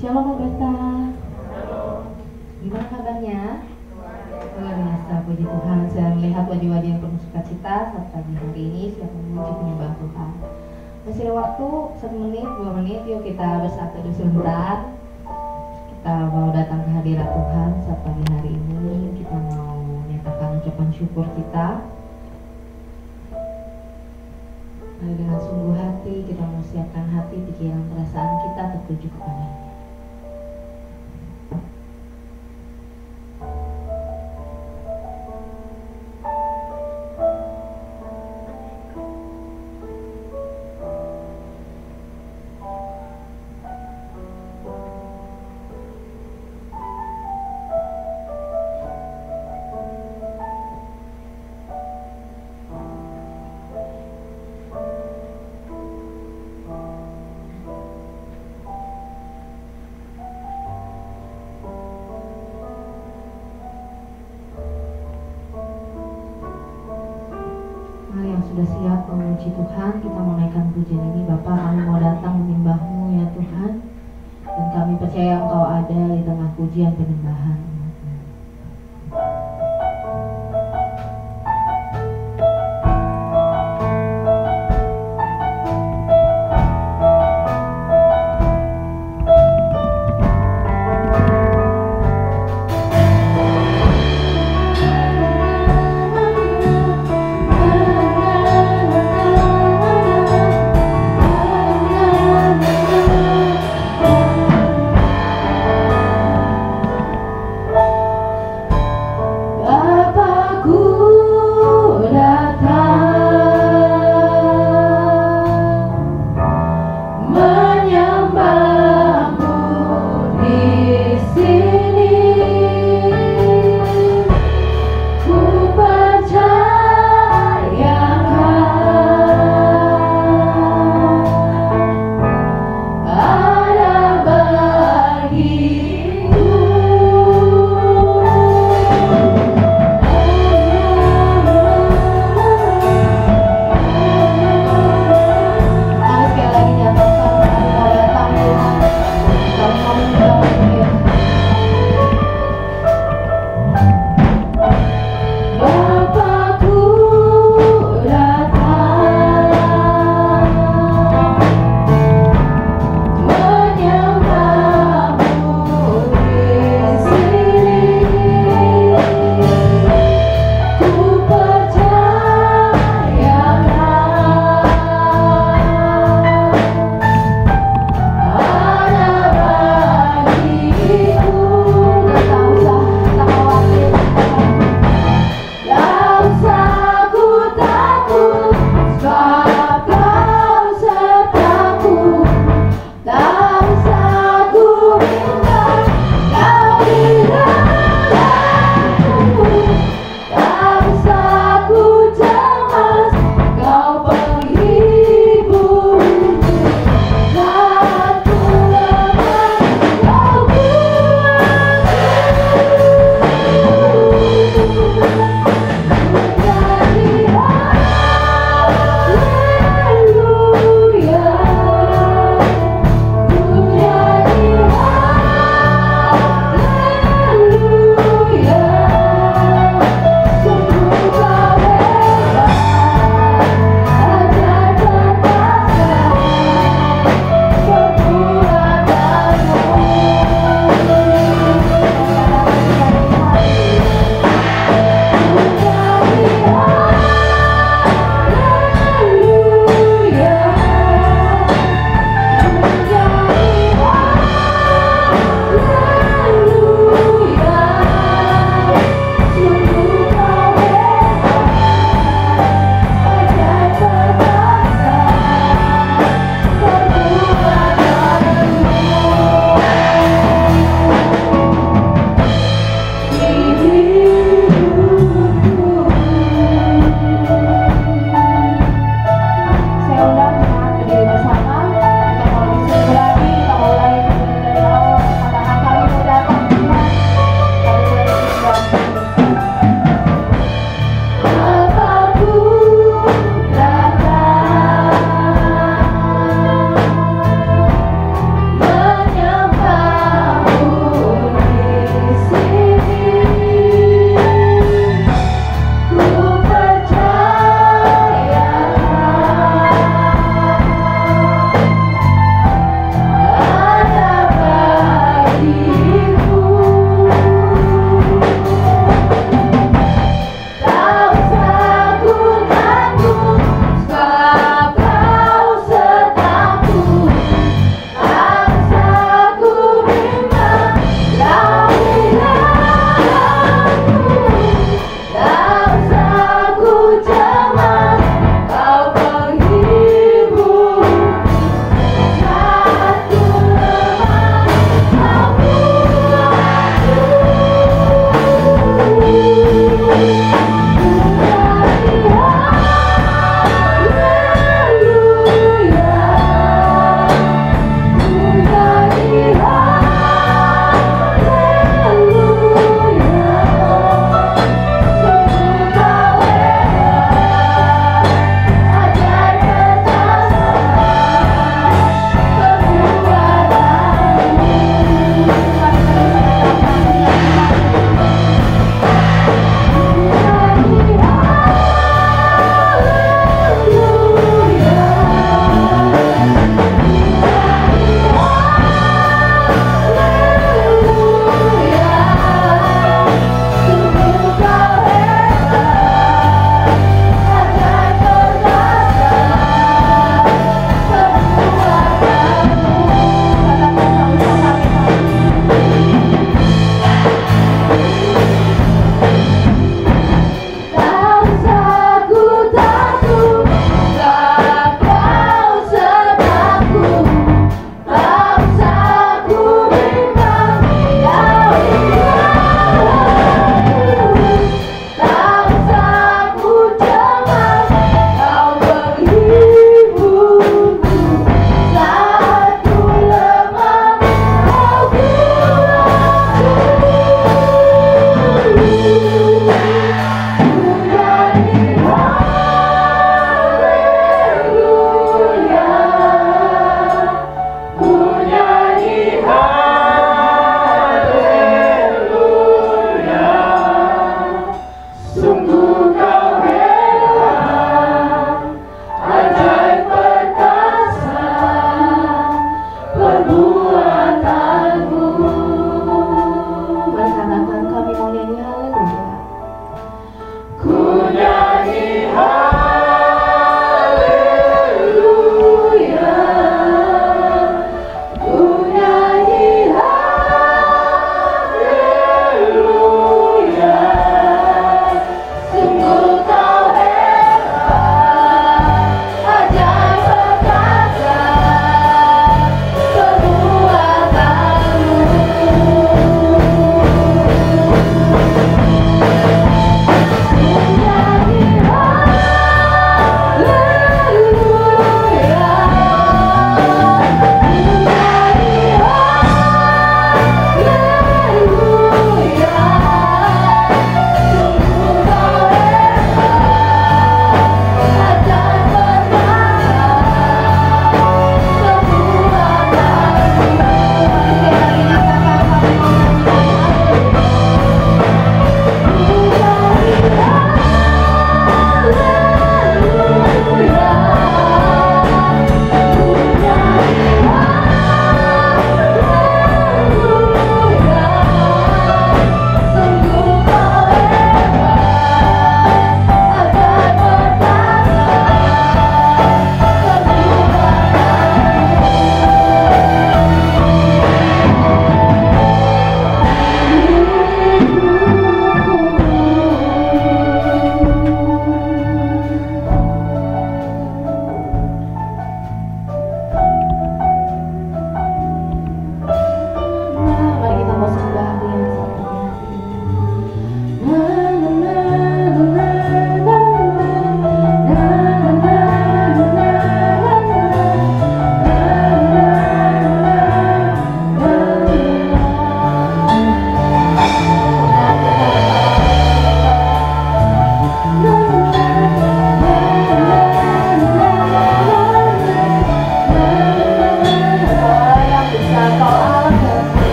Shalom Roberta. Gimana kabarnya? Luar biasa, puji Tuhan. Saya melihat wajah-wajah yang penuh sukacita saat pagi hari ini siap memuji penyembah Tuhan. Masih ada waktu 1 menit, 2 menit, yuk kita bersatu dulu sebentar. Kita mau datang ke hadirat Tuhan saat pagi hari ini. Kita mau menyatakan ucapan syukur kita. Mari dengan sungguh hati kita mau siapkan hati, pikiran, perasaan kita tertuju kepadanya. Sudah siap memuji Tuhan, kita mau naikkan pujian ini. Bapa, kami mau datang menyembah-Mu ya Tuhan, dan kami percaya Engkau ada di tengah pujian penyembahan.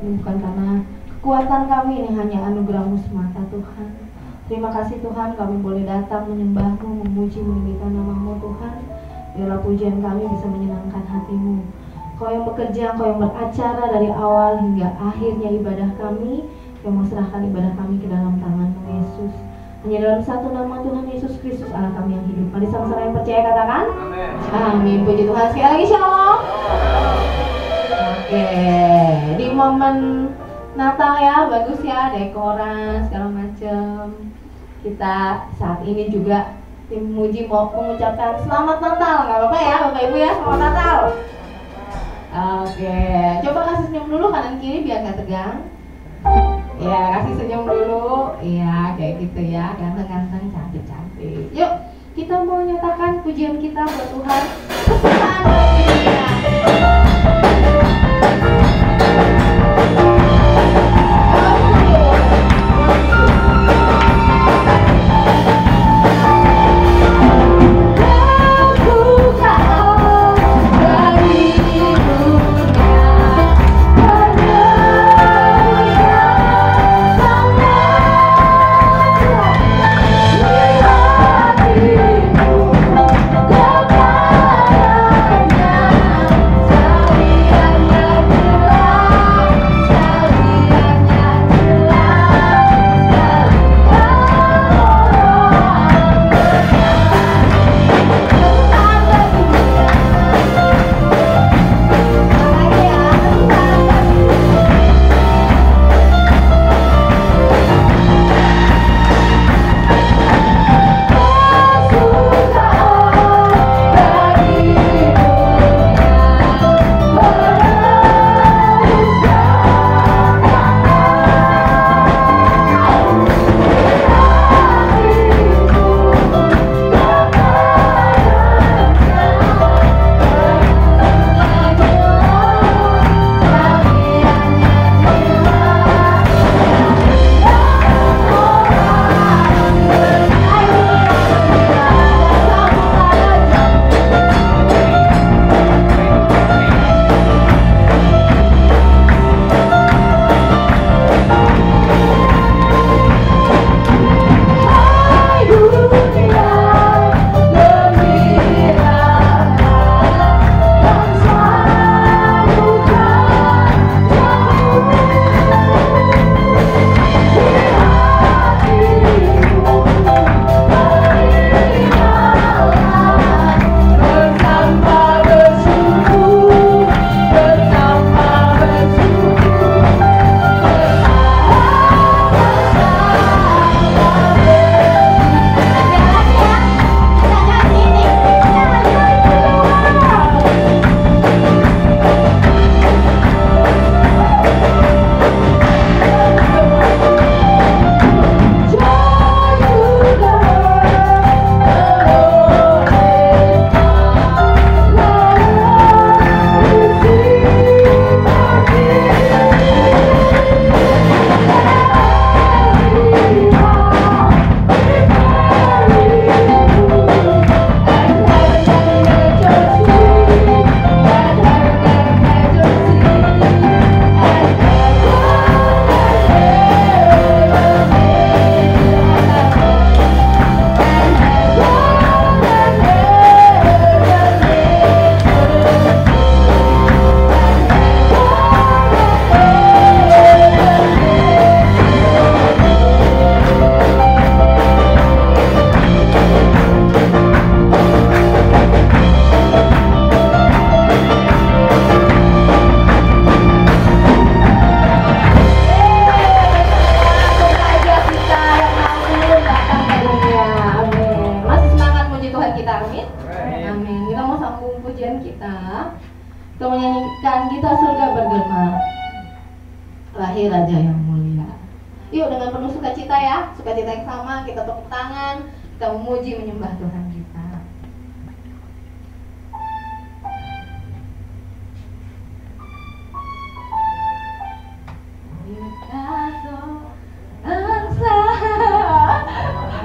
Ini bukan karena kekuatan kami, ini hanya anugerah-Mu semata Tuhan. Terima kasih Tuhan, kami boleh datang menyembah-Mu, memuji, meninggikan nama-Mu Tuhan. Biarlah pujian kami bisa menyenangkan hati-Mu. Kau yang bekerja, Kau yang beracara dari awal hingga akhirnya ibadah kami. Kau mau serahkan ibadah kami ke dalam tangan-Mu Yesus. Hanya dalam satu nama Tuhan Yesus Kristus Allah kami yang hidup. Mari sama-sama yang percaya katakan amin. Amin. Puji Tuhan, sekali lagi shalom. Oke, di momen Natal ya, bagus ya, dekoran segala macam. Kita saat ini juga tim Muji mau mengucapkan selamat Natal, nggak apa-apa ya Bapak Ibu ya, selamat Natal. Oke, coba kasih senyum dulu kanan kiri biar nggak tegang. Ya, kasih senyum dulu. Iya, kayak gitu ya, ganteng-ganteng, cantik-cantik. Yuk, kita mau nyatakan pujian kita buat Tuhan. Kesukaan dunia. Lahir Raja yang mulia. Yuk dengan penuh sukacita ya, sukacita yang sama, kita tepuk tangan, kita memuji menyembah Tuhan kita.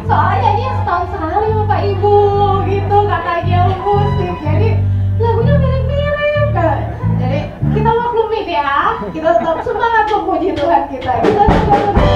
Soalnya ini setahun sekali Bapak Ibu gitu katanya musik, jadi lagunya mirip-mirip kan. Jadi kita maklumi ya, kita Tetap semangat memuji Tuhan kita. Kita semangat.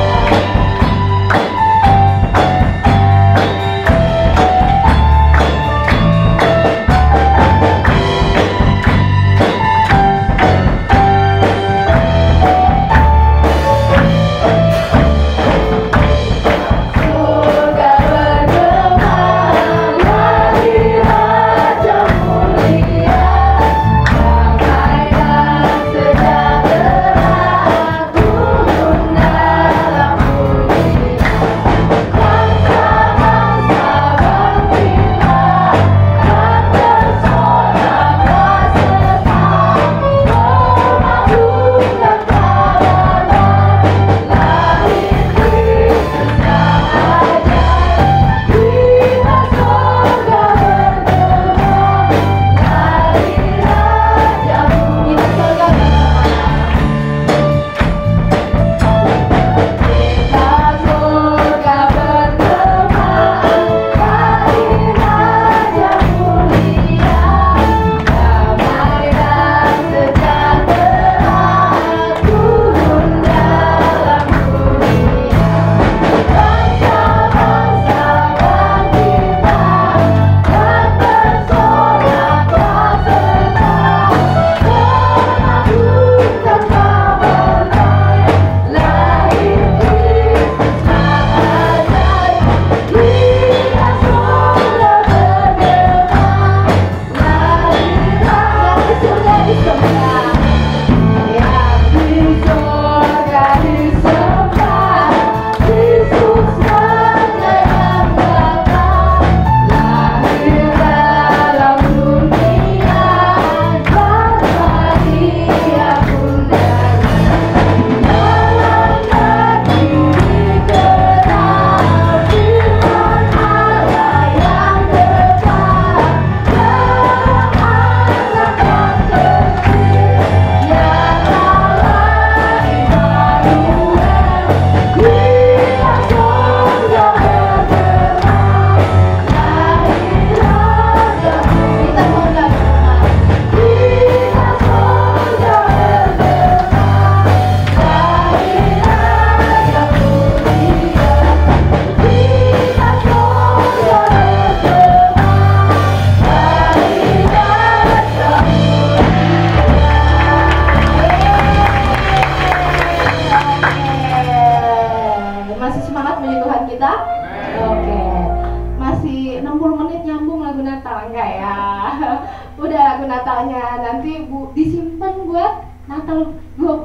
disimpan buat Natal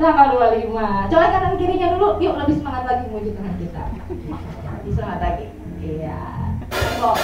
tanggal 25. Coba kanan kirinya dulu, yuk lebih semangat lagi memuji Tuhan kita. Lebih semangat lagi. Iya. Kok.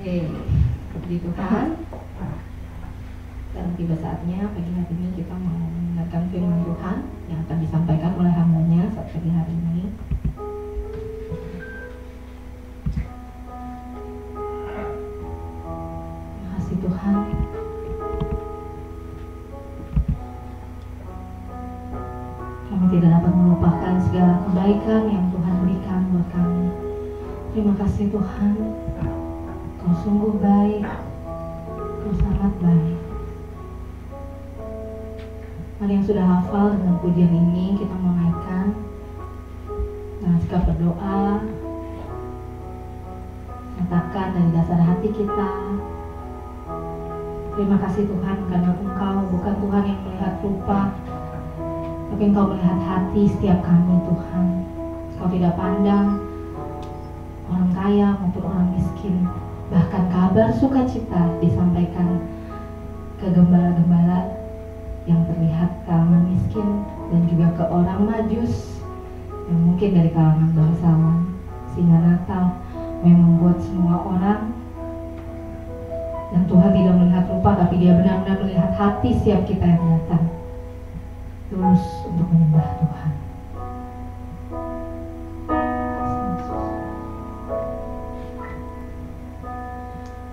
Oke, puji Tuhan. Sekarang tiba saatnya pagi hari ini kita mau mendengarkan firman Tuhan yang akan disampaikan oleh hambanya saat pagi hari ini. Terima kasih Tuhan. Kami tidak dapat melupakan segala kebaikan yang Tuhan berikan buat kami. Terima kasih Tuhan. Kau sungguh baik, Kau sangat baik. Mari yang sudah hafal dengan pujian ini kita mau naikkan dengan sikap berdoa, nyatakan dari dasar hati kita. Terima kasih Tuhan karena Engkau bukan Tuhan yang melihat rupa, tapi Engkau melihat hati setiap kami Tuhan. Engkau tidak pandang orang kaya maupun orang miskin. Bahkan kabar sukacita disampaikan ke gembala-gembala yang terlihat kalangan miskin dan juga ke orang majus yang mungkin dari kalangan bangsawan. Sehingga Natal memang membuat semua orang, dan Tuhan tidak melihat rupa tapi Dia benar-benar melihat hati setiap kita yang datang tulus untuk menyembah Tuhan.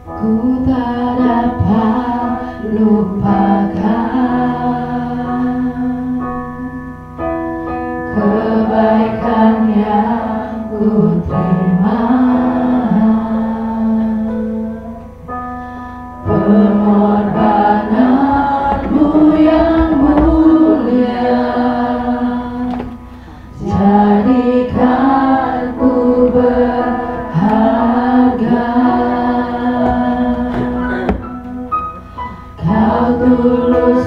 Ku tak dapat lupakan kebaikan yang ku terima, pengorbananmu yang mulia, jadikan ku berharga. Kau tulus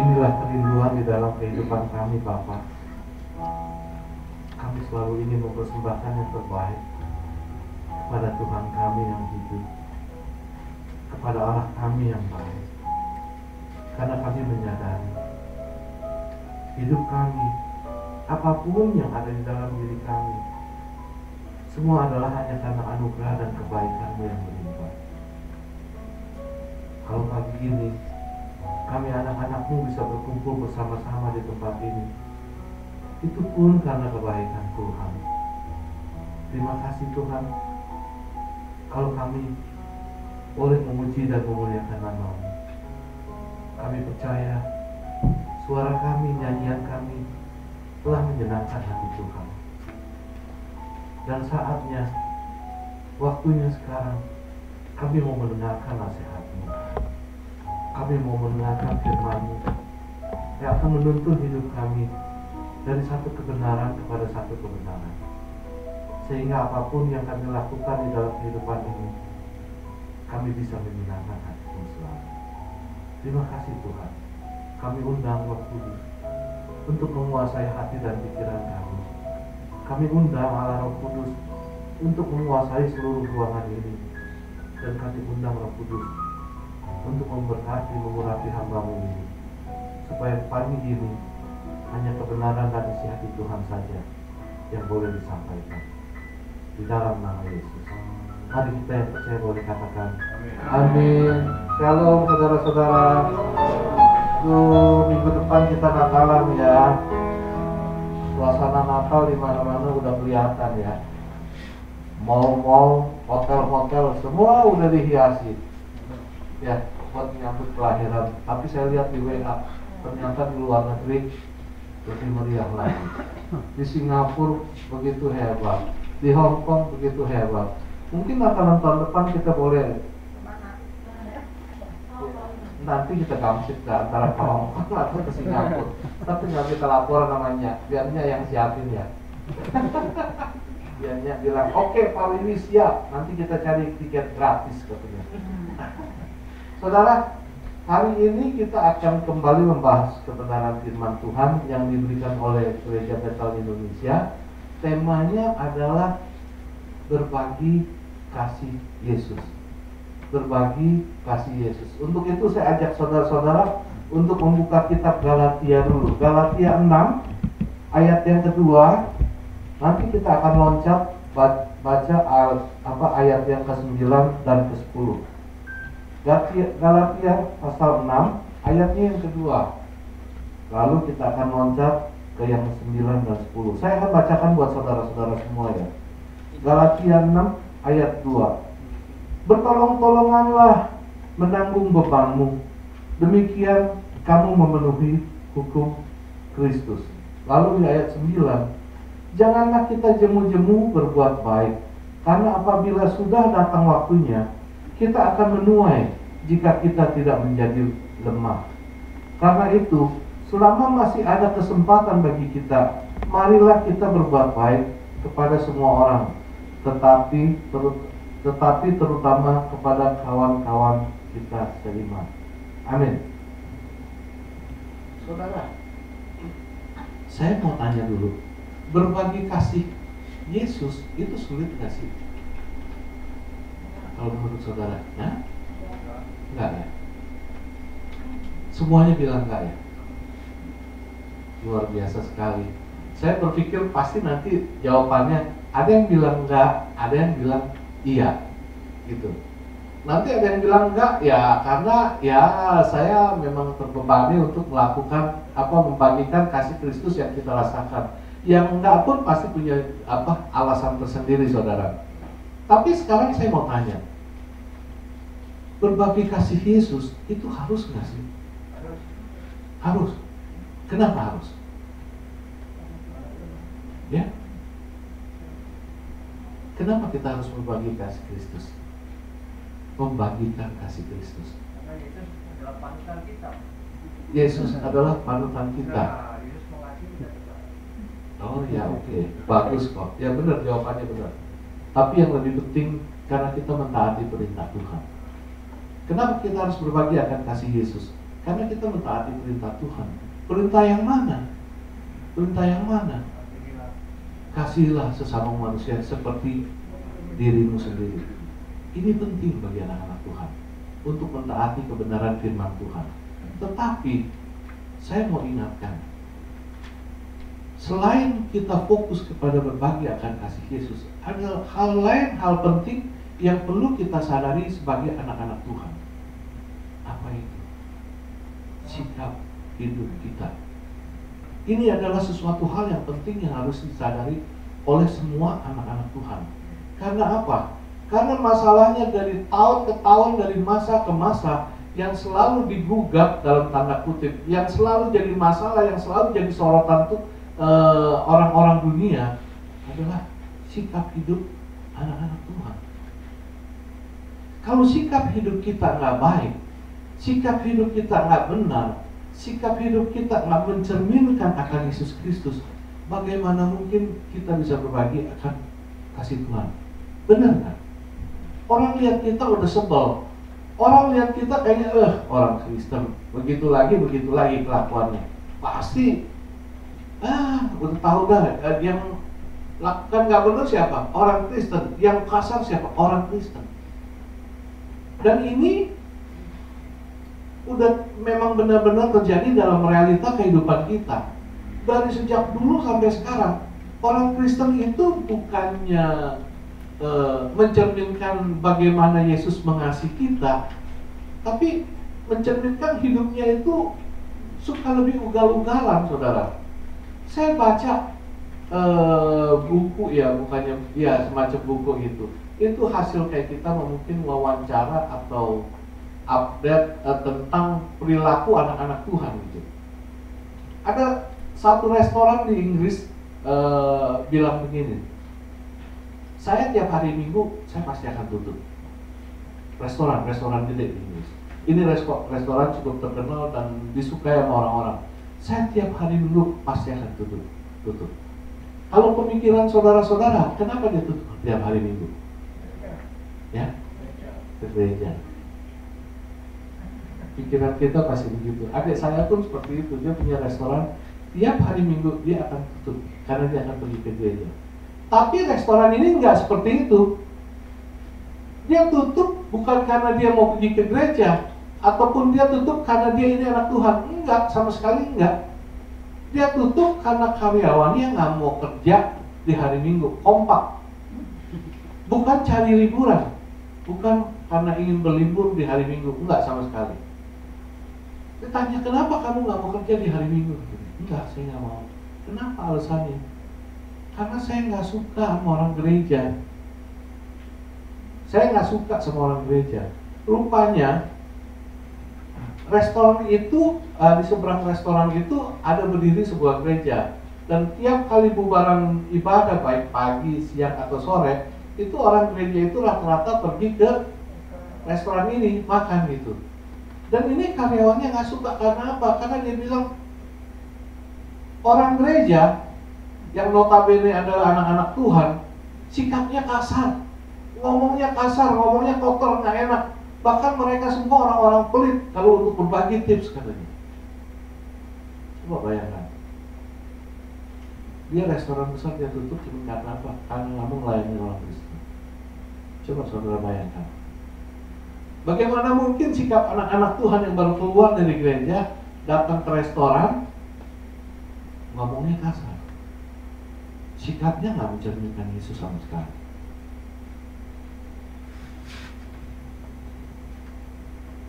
Inilah kerinduan di dalam kehidupan kami, Bapa. Kami selalu ingin mempersembahkan yang terbaik kepada Tuhan kami yang hidup, kepada Allah kami yang baik. Karena kami menyadari hidup kami, apapun yang ada di dalam diri kami, semua adalah hanya karena anugerah dan kebaikan-Mu yang berlimpah. Kalau pagi ini kami anak-anak-Mu bisa berkumpul bersama-sama di tempat ini, itu pun karena kebaikan Tuhan. Terima kasih Tuhan, kalau kami boleh memuji dan memuliakan nama-Mu. Kami percaya suara kami, nyanyian kami telah menyenangkan hati Tuhan. Dan saatnya, waktunya sekarang, kami mau mendengarkan nasihat-Mu. Kami mau mendengarkan firman-Mu yang akan menuntun hidup kami dari satu kebenaran kepada satu kebenaran. Sehingga apapun yang kami lakukan di dalam kehidupan ini, kami bisa menyenangkan hati-Mu selalu. Terima kasih Tuhan. Kami undang Roh Kudus untuk menguasai hati dan pikiran kami. Kami undang Allah Roh Kudus untuk menguasai seluruh ruangan ini. Dan kami undang Roh Kudus untuk memberkati, mengurapi hamba-Mu ini, supaya pagi ini hanya kebenaran dan isi hati Tuhan saja yang boleh disampaikan. Di dalam nama Yesus. Mari kita yang percaya boleh katakan amin. Shalom saudara-saudara. Minggu depan kita Natalan ya. Suasana Natal di mana-mana udah kelihatan ya. Mal-mal, hotel-hotel semua udah dihiasi. Ya, buat menyambut kelahiran. Tapi saya lihat di WA, ternyata di luar negeri lebih meriah lagi. Di Singapura begitu hebat, di Hong Kong begitu hebat. Mungkin Natalan tahun depan kita boleh nanti kita gamsit ke antara ke Hong Kong atau ke Singapura. Tapi nggak kita lapor namanya, biarnya yang siapin ya. Biarnya bilang, oke, Pak Wiwi siap, nanti kita cari tiket gratis katanya. Saudara, hari ini kita akan kembali membahas kebenaran firman Tuhan yang diberikan oleh Gereja Bethel Indonesia. Temanya adalah berbagi kasih Yesus. Berbagi kasih Yesus. Untuk itu saya ajak saudara-saudara untuk membuka kitab Galatia dulu. Galatia 6 ayat yang kedua. Nanti kita akan loncat baca ayat yang ke-9 dan ke-10. Galatia pasal 6 ayatnya yang kedua. Lalu kita akan loncat ke yang ke-9 dan 10. Saya akan bacakan buat saudara-saudara semua ya. Galatia 6 ayat 2. Bertolong-tolonganlah menanggung bebanmu, demikian kamu memenuhi hukum Kristus. Lalu di ayat 9, janganlah kita jemu-jemu berbuat baik, karena apabila sudah datang waktunya, kita akan menuai jika kita tidak menjadi lemah. Karena itu, selama masih ada kesempatan bagi kita, marilah kita berbuat baik kepada semua orang, tetapi terutama kepada kawan-kawan kita seiman. Amin. Saudara, saya mau tanya dulu, berbagi kasih Yesus itu sulit nggak sih? Kalau menurut saudara, ya? Enggak ya? Semuanya bilang enggak ya? Luar biasa sekali. Saya berpikir pasti nanti jawabannya ada yang bilang enggak, ada yang bilang iya, gitu. Nanti ada yang bilang enggak, ya karena ya saya memang terbebani untuk melakukan membagikan kasih Kristus yang kita rasakan. Yang enggak pun pasti punya alasan tersendiri, saudara. Tapi sekarang saya mau tanya, berbagi kasih Yesus itu harus nggak sih? Harus. Kenapa harus? Ya? Kenapa kita harus berbagi kasih Kristus? Membagikan kasih Kristus. Karena Yesus adalah panutan kita. Yesus adalah panutan kita. Yesus mengasihi kita. Oh ya, oke. Bagus kok. Ya benar, jawabannya benar. Tapi yang lebih penting karena kita mentaati perintah Tuhan. Kenapa kita harus berbagi akan kasih Yesus? Karena kita mentaati perintah Tuhan. Perintah yang mana? Perintah yang mana? Kasihilah sesama manusia seperti dirimu sendiri. Ini penting bagi anak-anak Tuhan untuk mentaati kebenaran firman Tuhan. Tetapi saya mau ingatkan, selain kita fokus kepada berbagi akan kasih Yesus, ada hal lain, hal penting yang perlu kita sadari sebagai anak-anak Tuhan. Apa itu? Sikap hidup kita. Ini adalah sesuatu hal yang penting yang harus disadari oleh semua anak-anak Tuhan. Karena apa? Karena masalahnya dari tahun ke tahun, dari masa ke masa, yang selalu digugat dalam tanda kutip, yang selalu jadi masalah, yang selalu jadi sorotan tuh orang-orang dunia adalah sikap hidup anak-anak Tuhan. Kalau sikap hidup kita nggak baik, sikap hidup kita nggak benar, sikap hidup kita nggak mencerminkan akan Yesus Kristus, bagaimana mungkin kita bisa berbagi akan kasih Tuhan? Benar kan? Orang lihat kita udah sebel, orang lihat kita kayaknya orang Kristen, begitu lagi kelakuannya. Pasti udah tahu dah, yang lakukan nggak benar siapa? Orang Kristen. Yang kasar siapa? Orang Kristen. Dan ini udah memang benar-benar terjadi dalam realita kehidupan kita. Dari sejak dulu sampai sekarang, orang Kristen itu bukannya mencerminkan bagaimana Yesus mengasihi kita, tapi mencerminkan hidupnya itu suka lebih ugal-ugalan, saudara. Saya baca buku semacam buku gitu. Itu hasil kayak kita mungkin wawancara atau update tentang perilaku anak-anak Tuhan gitu. Ada satu restoran di Inggris bilang begini, saya tiap hari Minggu saya pasti akan tutup. Restoran gede di Inggris. Ini restoran cukup terkenal dan disukai sama orang-orang. Saya tiap hari Minggu pasti akan tutup. Kalau pemikiran saudara-saudara, kenapa dia tutup tiap hari Minggu? Ya, ke gereja. Pikiran kita pasti begitu. Adik saya pun seperti itu. Dia punya restoran, tiap hari Minggu dia akan tutup karena dia akan pergi ke gereja. Tapi restoran ini enggak seperti itu. Dia tutup bukan karena dia mau pergi ke gereja, ataupun dia tutup karena dia ini anak Tuhan. Enggak, sama sekali enggak. Dia tutup karena karyawannya nggak mau kerja di hari Minggu, kompak. Bukan cari liburan, bukan karena ingin berlibur di hari Minggu, enggak sama sekali. Ditanya, kenapa kamu nggak mau kerja di hari Minggu? Enggak, saya nggak mau. Kenapa alasannya? Karena saya nggak suka sama orang gereja. Saya nggak suka sama orang gereja. Rupanya restoran itu, di seberang restoran itu ada berdiri sebuah gereja. Dan tiap kali bubaran ibadah, baik pagi, siang, atau sore, itu orang gereja itu rata-rata pergi ke restoran ini, makan gitu. Dan ini karyawannya nggak suka, karena apa? Karena dia bilang, orang gereja yang notabene adalah anak-anak Tuhan, sikapnya kasar, ngomongnya kotor, nggak enak. Bahkan mereka semua orang-orang pelit kalau untuk berbagi tips katanya. Coba bayangkan, dia restoran besar dia tutup cuma karena apa? Karena nggak mau melayani orang Kristen. Coba saudara bayangkan, bagaimana mungkin sikap anak-anak Tuhan yang baru keluar dari gereja datang ke restoran, ngomongnya kasar, sikapnya nggak mencerminkan Yesus sama sekali.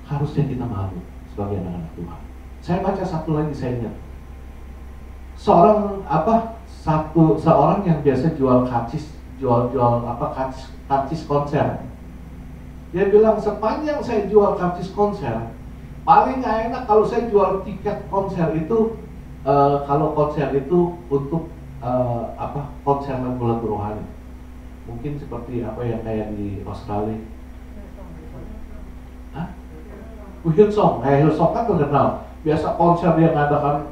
Harusnya kita malu sebagai anak-anak Tuhan. Saya baca satu lagi, saya ingat seorang yang biasa jual karcis konser. Dia bilang, sepanjang saya jual karcis konser, paling nggak enak kalau saya jual tiket konser itu. Kalau konser itu untuk konser lagu-lagu rohani, mungkin seperti apa yang kayak di Australia. Hillsong kan terkenal. Biasa konser dia ngadakan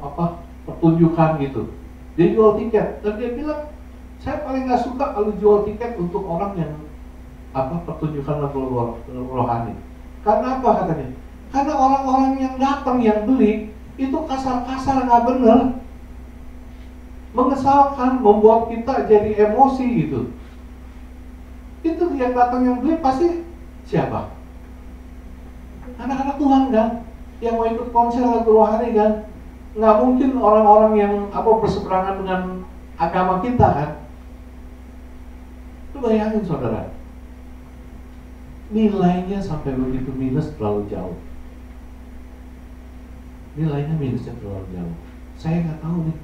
pertunjukan gitu. Dia jual tiket, dan dia bilang, saya paling nggak suka kalau jual tiket untuk orang yang pertunjukan lagu rohani. Karena apa katanya? Karena orang-orang yang datang, yang beli, itu kasar-kasar, nggak bener, mengesalkan, membuat kita jadi emosi gitu. Itu yang datang, yang beli pasti siapa? Anak-anak Tuhan kan, yang mau ikut konser lagu rohani kan. Nggak mungkin orang-orang yang berseberangan dengan agama kita kan. Lu bayangin saudara, nilainya sampai begitu minus, terlalu jauh. Nilainya minusnya terlalu jauh. Saya nggak tahu nih,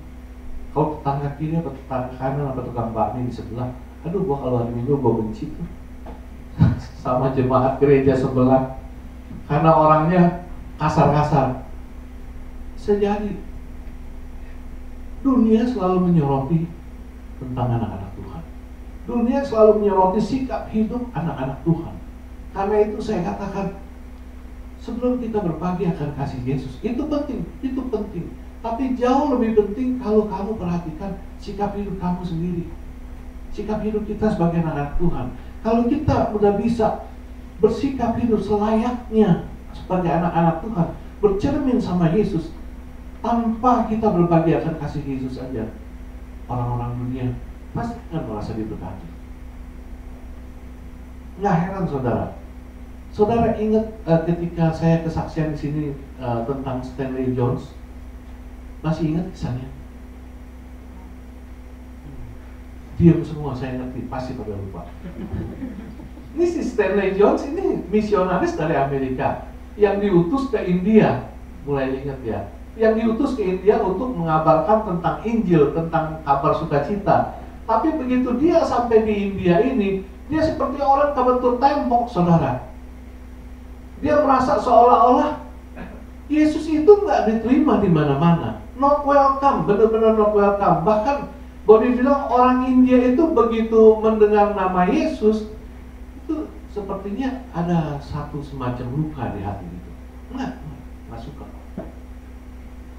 kalau tetangga kiri atau tetangga kanan atau tukang bakmi di sebelah, aduh gua kalau hari Minggu gua benci tuh sama jemaat gereja sebelah, karena orangnya kasar-kasar. Sejadi dunia selalu menyoroti tentang anak-anak Tuhan. Dunia selalu menyoroti sikap hidup anak-anak Tuhan. Karena itu saya katakan, sebelum kita berbagi akan kasih Yesus, itu penting. Tapi jauh lebih penting kalau kamu perhatikan sikap hidup kamu sendiri, sikap hidup kita sebagai anak-anak Tuhan. Kalau kita udah bisa bersikap hidup selayaknya sebagai anak-anak Tuhan, bercermin sama Yesus, tanpa kita berbagi akan kasih Yesus saja, orang-orang dunia pasti akan merasa diberkati. Nggak heran saudara ingat ketika saya kesaksian di sini tentang Stanley Jones, masih ingat kisahnya? Diam semua, saya ngerti, pasti pada lupa. Ini si Stanley Jones ini misionaris dari Amerika yang diutus ke India, mulai ingat ya, yang diutus ke India untuk mengabarkan tentang Injil, tentang kabar sukacita. Tapi begitu dia sampai di India ini, dia seperti orang kebentur tembok, saudara. Dia merasa seolah-olah Yesus itu nggak diterima di mana-mana, not welcome, benar-benar not welcome. Bahkan boleh bilang orang India itu begitu mendengar nama Yesus, itu sepertinya ada satu semacam luka di hati itu. Nggak suka.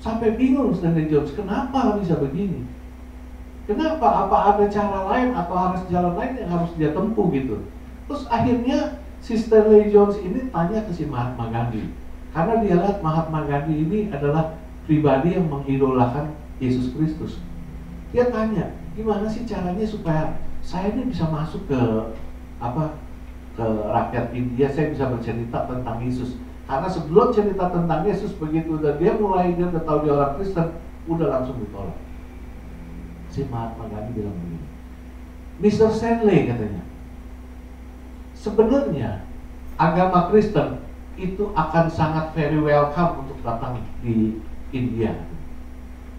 Sampai bingung Stanley Jones, kenapa bisa begini? Kenapa? Apa ada cara lain atau harus jalan lain yang harus dia tempuh gitu? Terus akhirnya si Stanley Jones ini tanya ke si Mahatma Gandhi, karena dia lihat Mahatma Gandhi ini adalah pribadi yang mengidolakan Yesus Kristus. Dia tanya, gimana sih caranya supaya saya ini bisa masuk ke rakyat India, saya bisa bercerita tentang Yesus. Karena sebelum cerita tentang Yesus, begitu udah dia udah tahu dia orang Kristen, udah langsung ditolak. Si Mahatma Gandhi bilang begini, Mr. Stanley katanya, sebenarnya agama Kristen itu akan sangat very welcome untuk datang di India.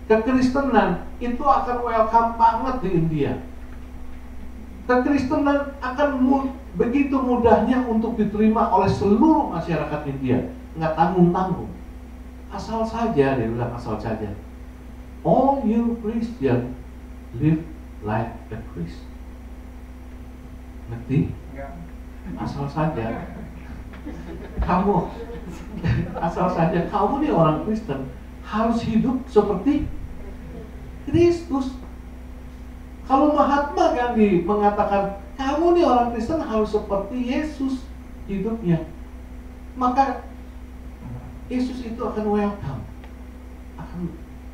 Kekristenan itu akan welcome banget di India. Kekristenan akan begitu mudahnya untuk diterima oleh seluruh masyarakat India, nggak tanggung-tanggung. Asal saja, dia bilang asal saja. All you Christian live like a Christ. Ngerti? Asal saja kamu, asal saja kamu nih orang Kristen harus hidup seperti Kristus. Kalau Mahatma Gandhi mengatakan kamu nih orang Kristen harus seperti Yesus hidupnya, maka Yesus itu akan welcome,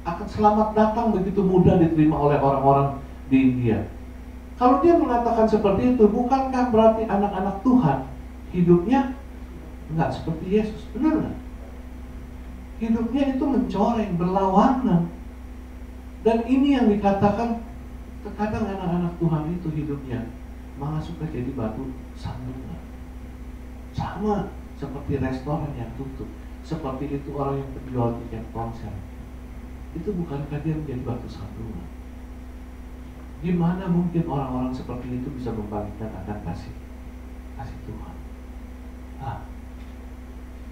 akan selamat datang, begitu mudah diterima oleh orang-orang di India. Kalau dia mengatakan seperti itu, bukankah berarti anak-anak Tuhan hidupnya nggak seperti Yesus? Benar nggak? Hidupnya itu mencoreng, berlawanan. Dan ini yang dikatakan, terkadang anak-anak Tuhan itu hidupnya malah suka jadi batu sandungan. Sama seperti restoran yang tutup, seperti itu orang yang penjual tiket konser. Itu bukankah dia menjadi batu sandungan? Gimana mungkin orang-orang seperti itu bisa membagikan akan kasih Tuhan?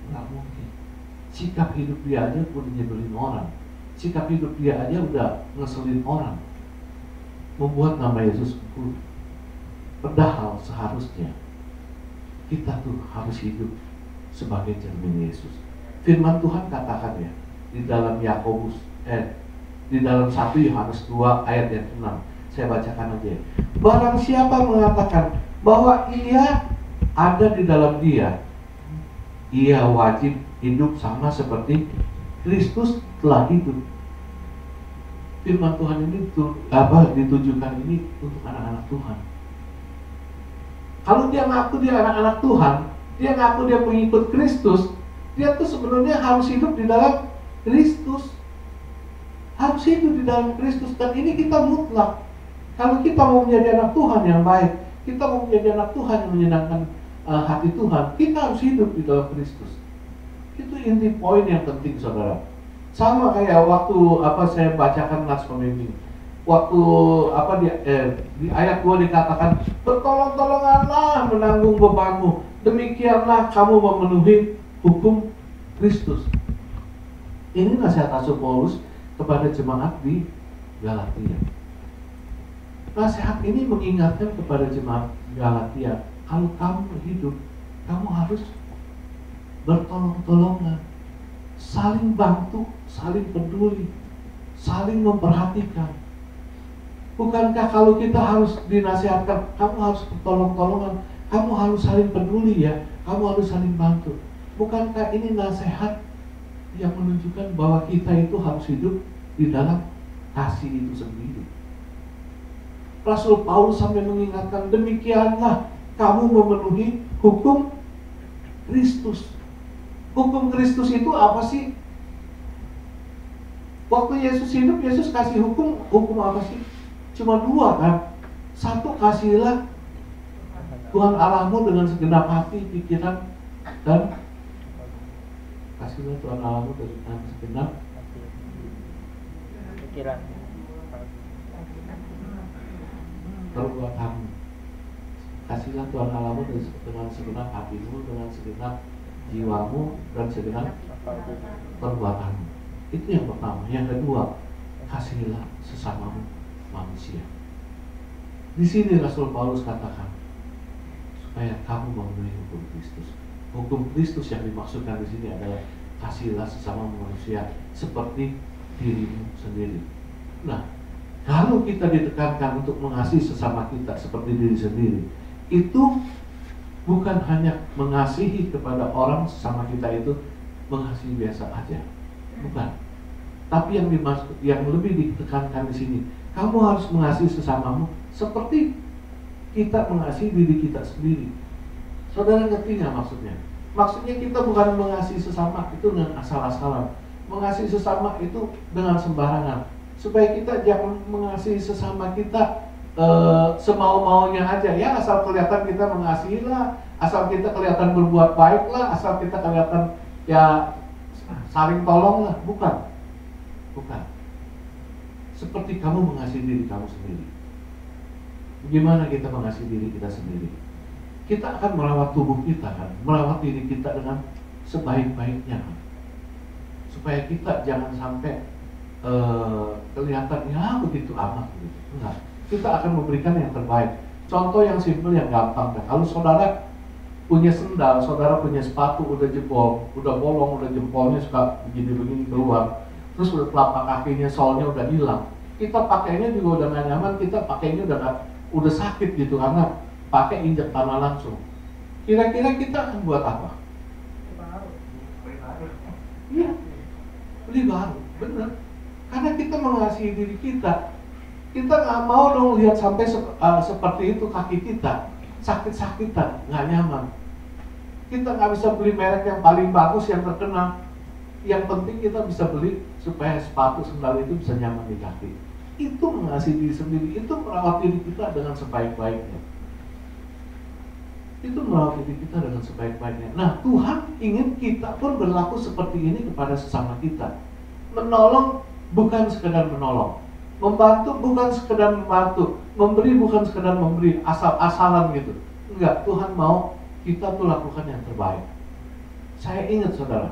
Nggak mungkin. Sikap hidup dia aja udah nyebelin orang, sikap hidup dia aja udah ngeselin orang, membuat nama Yesus buruk. Padahal seharusnya kita tuh harus hidup sebagai cermin Yesus. Firman Tuhan katakan ya di dalam di dalam 1 Yohanes 2 ayat yang 6. Saya bacakan aja. Barang siapa mengatakan bahwa ia ada di dalam dia, ia wajib hidup sama seperti Kristus telah hidup. Firman Tuhan ini ditujukan ini untuk anak-anak Tuhan. Kalau dia ngaku dia anak-anak Tuhan, dia ngaku dia pengikut Kristus, dia tuh sebenarnya harus hidup di dalam Kristus. Harus hidup di dalam Kristus, dan ini kita mutlak. Kalau kita mau menjadi anak Tuhan yang baik, kita mau menjadi anak Tuhan yang menyenangkan hati Tuhan, kita harus hidup di dalam Kristus. Itu inti poin yang penting, saudara. Sama kayak waktu saya bacakan nats pemimpin. Waktu di ayat 2 dikatakan, bertolong-tolonganlah menanggung bebanmu, demikianlah kamu memenuhi hukum Kristus. Ini nasihat Rasul Paulus kepada jemaat di Galatia. Nasihat ini mengingatkan kepada jemaat Galatia, kalau kamu hidup, kamu harus bertolong-tolongan, saling bantu, saling peduli, saling memperhatikan. Bukankah kalau kita harus dinasihatkan, kamu harus bertolong-tolongan, kamu harus saling peduli ya, kamu harus saling bantu. Bukankah ini nasihat yang menunjukkan bahwa kita itu harus hidup di dalam kasih itu sendiri? Rasul Paulus sampai mengingatkan, demikianlah kamu memenuhi hukum Kristus. Hukum Kristus itu apa sih? Waktu Yesus hidup, Yesus kasih hukum apa sih? Cuma 2 kan. Satu, kasihilah Tuhan Allahmu dengan segenap hati, pikiran, dan kasihlah Tuhan Allahmu dengan segenap pikiran, perbuatanmu. Kasihlah Tuhan Allahmu dengan segenap hatimu, dengan segenap jiwamu, dan segenap perbuatanmu. Itu yang pertama. Yang kedua, kasihilah sesamamu manusia. Di sini Rasul Paulus katakan supaya kamu memenuhi hukum Kristus. Hukum Kristus yang dimaksudkan di sini adalah kasihilah sesama manusia seperti dirimu sendiri. Nah, kalau kita ditekankan untuk mengasihi sesama kita seperti diri sendiri, itu bukan hanya mengasihi kepada orang sesama kita itu mengasihi biasa aja, bukan. Tapi yang lebih ditekankan di sini, kamu harus mengasihi sesamamu seperti kita mengasihi diri kita sendiri. Saudara ngerti nggak maksudnya? Maksudnya kita bukan mengasihi sesama itu dengan asal-asalan, mengasihi sesama itu dengan sembarangan, supaya kita jangan mengasihi sesama kita semau-maunya aja ya, asal kelihatan kita mengasihi lah, asal kita kelihatan berbuat baik lah, asal kita kelihatan ya saling tolong lah. Bukan seperti kamu mengasihi diri kamu sendiri. Bagaimana kita mengasihi diri kita sendiri? Kita akan merawat tubuh kita kan, merawat diri kita dengan sebaik-baiknya kan? Supaya kita jangan sampai kelihatan ya begitu amat gitu. Enggak. Kita akan memberikan yang terbaik. Contoh yang simpel, yang gampang kan. Kalau saudara punya sendal, saudara punya sepatu udah jebol, udah bolong, udah jempolnya suka begini-begini keluar, terus udah telapak kakinya, solnya udah hilang, kita pakainya juga udah gak nyaman, kita pakainya udah sakit gitu karena pakai injak tanah langsung. Kira-kira kita akan buat apa? Iya, beli baru, bener. Karena kita mengasihi diri kita nggak mau dong lihat sampai seperti itu kaki kita sakit-sakitan, nggak nyaman. Kita nggak bisa beli merek yang paling bagus, yang terkenal. Yang penting kita bisa beli supaya sepatu sendal itu bisa nyaman di kaki. Itu mengasihi diri sendiri, itu merawat diri kita dengan sebaik-baiknya. Itu merawat diri kita dengan sebaik-baiknya. Nah, Tuhan ingin kita pun berlaku seperti ini kepada sesama kita. Menolong bukan sekedar menolong, membantu bukan sekedar membantu, memberi bukan sekedar memberi asal-asalan gitu. Enggak, Tuhan mau kita tuh lakukan yang terbaik. Saya ingat saudara,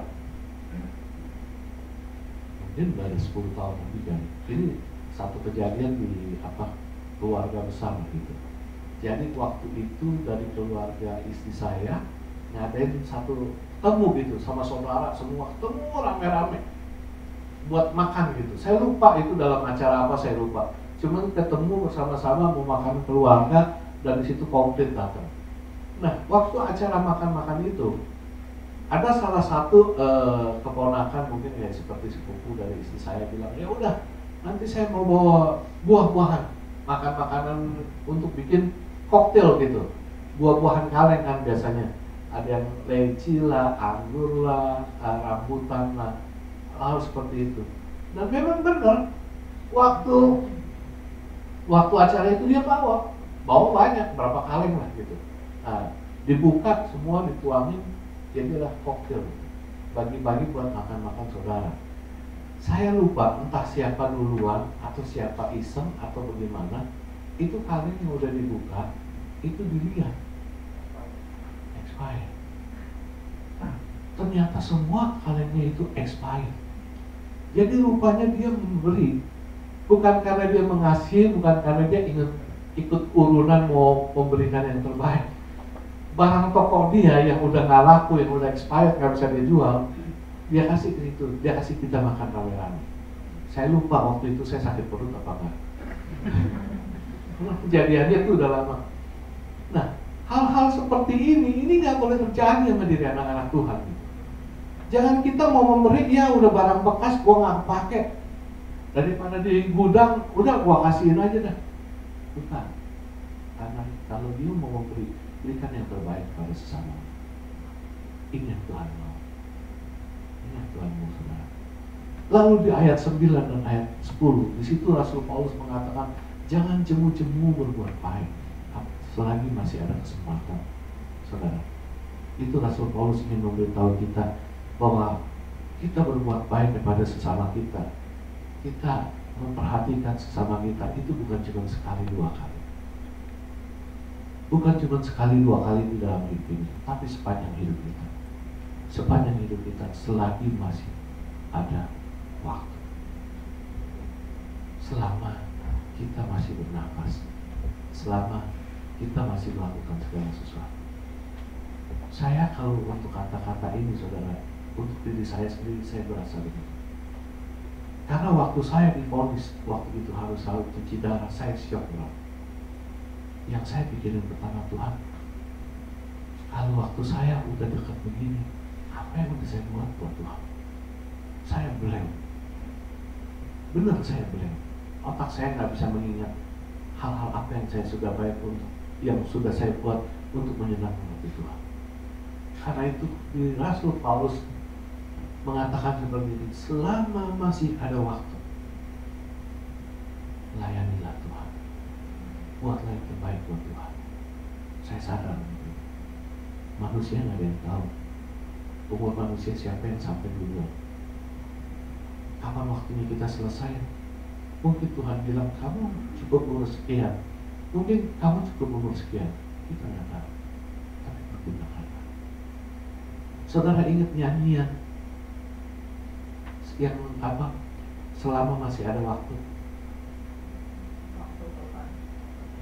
mungkin dari 10 tahun lebih kan, ini satu kejadian di keluarga besar gitu. Jadi waktu itu dari keluarga istri saya ngadain satu temu gitu sama saudara semua, ketemu rame-rame buat makan gitu. Saya lupa itu dalam acara apa, saya lupa. Cuman ketemu bersama-sama mau makan keluarga dan di situ komplit datang. Nah, waktu acara makan-makan itu Ada salah satu keponakan mungkin ya seperti sepupu dari istri saya bilang, ya udah nanti saya mau bawa buah-buahan, makan makanan untuk bikin koktail gitu, buah-buahan kaleng kan biasanya, ada yang leci lah, anggur lah, rambutan lah, hal seperti itu. Dan memang benar, waktu acara itu dia bawa banyak, berapa kaleng lah gitu. Nah, dibuka semua, dituangin, jadilah koktail, bagi-bagi buat makan-makan saudara. Saya lupa entah siapa duluan atau siapa iseng atau bagaimana, itu kaleng yang udah dibuka itu dilihat expired. Ternyata semua kalengnya itu expired. Jadi rupanya dia memberi bukan karena dia mengasihi, bukan karena dia ikut urunan mau memberikan yang terbaik. Barang toko dia yang udah nggak laku, yang udah expired, nggak bisa dijual, dia kasih ke itu, dia kasih kita makan rame-rame. Saya lupa waktu itu saya sakit perut apa enggak. Kejadiannya itu udah lama. Nah, hal-hal seperti ini nggak boleh terjadi sama diri anak-anak Tuhan. Jangan kita mau memberi, ya udah barang bekas, gua nggak pakai. Daripada di gudang, udah gua kasihin aja dah. Bukan. Karena kalau dia mau memberi, berikan yang terbaik pada sesama. Ini yang Tuhan mau. Ini yang Tuhan mau, saudara. Lalu di ayat 9 dan ayat 10, di situ Rasul Paulus mengatakan, jangan jemu-jemu berbuat baik selagi masih ada kesempatan, saudara. Itu Rasul Paulus ingin memberitahu kita bahwa kita berbuat baik kepada sesama kita. Kita memperhatikan sesama kita itu bukan cuma sekali dua kali. Bukan cuma sekali dua kali di dalam hidup ini, tapi sepanjang hidup kita. Sepanjang hidup kita, selagi masih ada waktu. Selama kita masih bernapas, selama kita masih melakukan segala sesuatu. Saya kalau untuk kata-kata ini, saudara, untuk diri saya sendiri, saya berasa begitu. Karena waktu saya divonis, waktu itu harus cuci darah, saya syok banget. Yang saya pikirin pertama, Tuhan, kalau waktu saya udah dekat begini, apa yang udah saya buat buat Tuhan? Saya blank. Benar, saya blank. Otak saya nggak bisa mengingat hal-hal apa yang saya sudah baik untuk, yang sudah saya buat untuk menyenangkan hati Tuhan. Karena itu di Rasul Paulus mengatakan seperti ini, selama masih ada waktu, layanilah Tuhan, buatlah yang terbaik buat Tuhan. Saya sadar manusia nggak ada yang tahu umur manusia siapa yang sampai duluan, kapan waktunya kita selesai. Mungkin Tuhan bilang kamu cukup umur sekian, mungkin kamu cukup umur sekian, kita nggak tahu. Tapi pergunakanlah. Saudara ingat nyanyian yang apa? Selama masih ada waktu.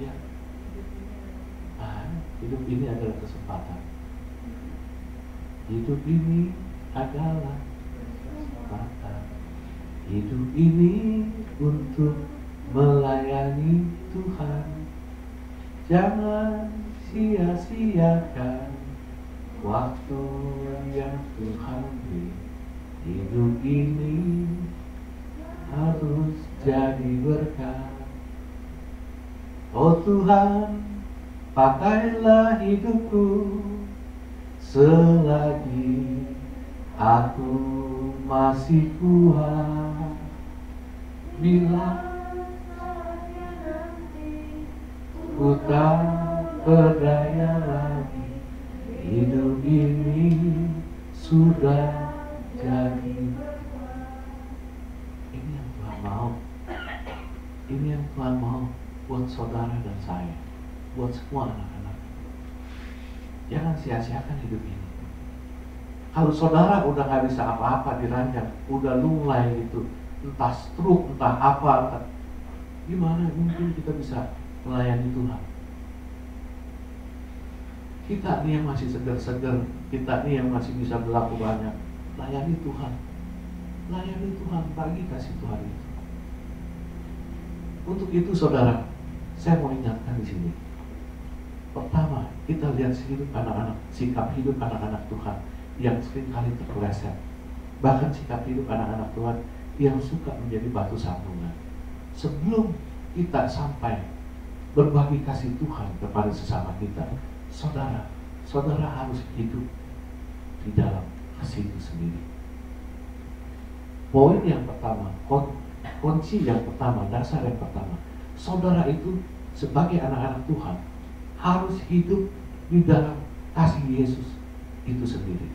Ya. Hidup ini adalah kesempatan. Hidup ini adalah kesempatan. Hidup ini untuk melayani Tuhan. Jangan sia-siakan waktu yang Tuhan beri. Hidup ini harus jadi berkat. Oh Tuhan, pakailah hidupku selagi aku masih kuat. Bila ku tak berdaya lagi, hidup ini sudah jadi. Ini yang Tuhan mau. Ini yang Tuhan mau buat saudara dan saya, buat semua anak-anak. Jangan sia-siakan hidup ini. Kalau saudara udah gak bisa apa-apa di ranjang, udah lunglai gitu, entah stroke, entah apa, gimana mungkin kita bisa melayani Tuhan? Kita nih yang masih segar-segar, kita nih yang masih bisa berlaku banyak, layani Tuhan. Layani Tuhan, bagi kasih Tuhan itu. Untuk itu saudara, saya mau ingatkan di sini. Pertama, kita lihat sikap hidup anak-anak Tuhan yang seringkali terpeleset. Bahkan sikap hidup anak-anak Tuhan yang suka menjadi batu sandungan. Sebelum kita sampai berbagi kasih Tuhan kepada sesama kita, saudara harus hidup di dalam kasih itu sendiri. Poin yang pertama, kunci yang pertama, dasar yang pertama, saudara itu sebagai anak-anak Tuhan harus hidup di dalam kasih Yesus itu sendiri.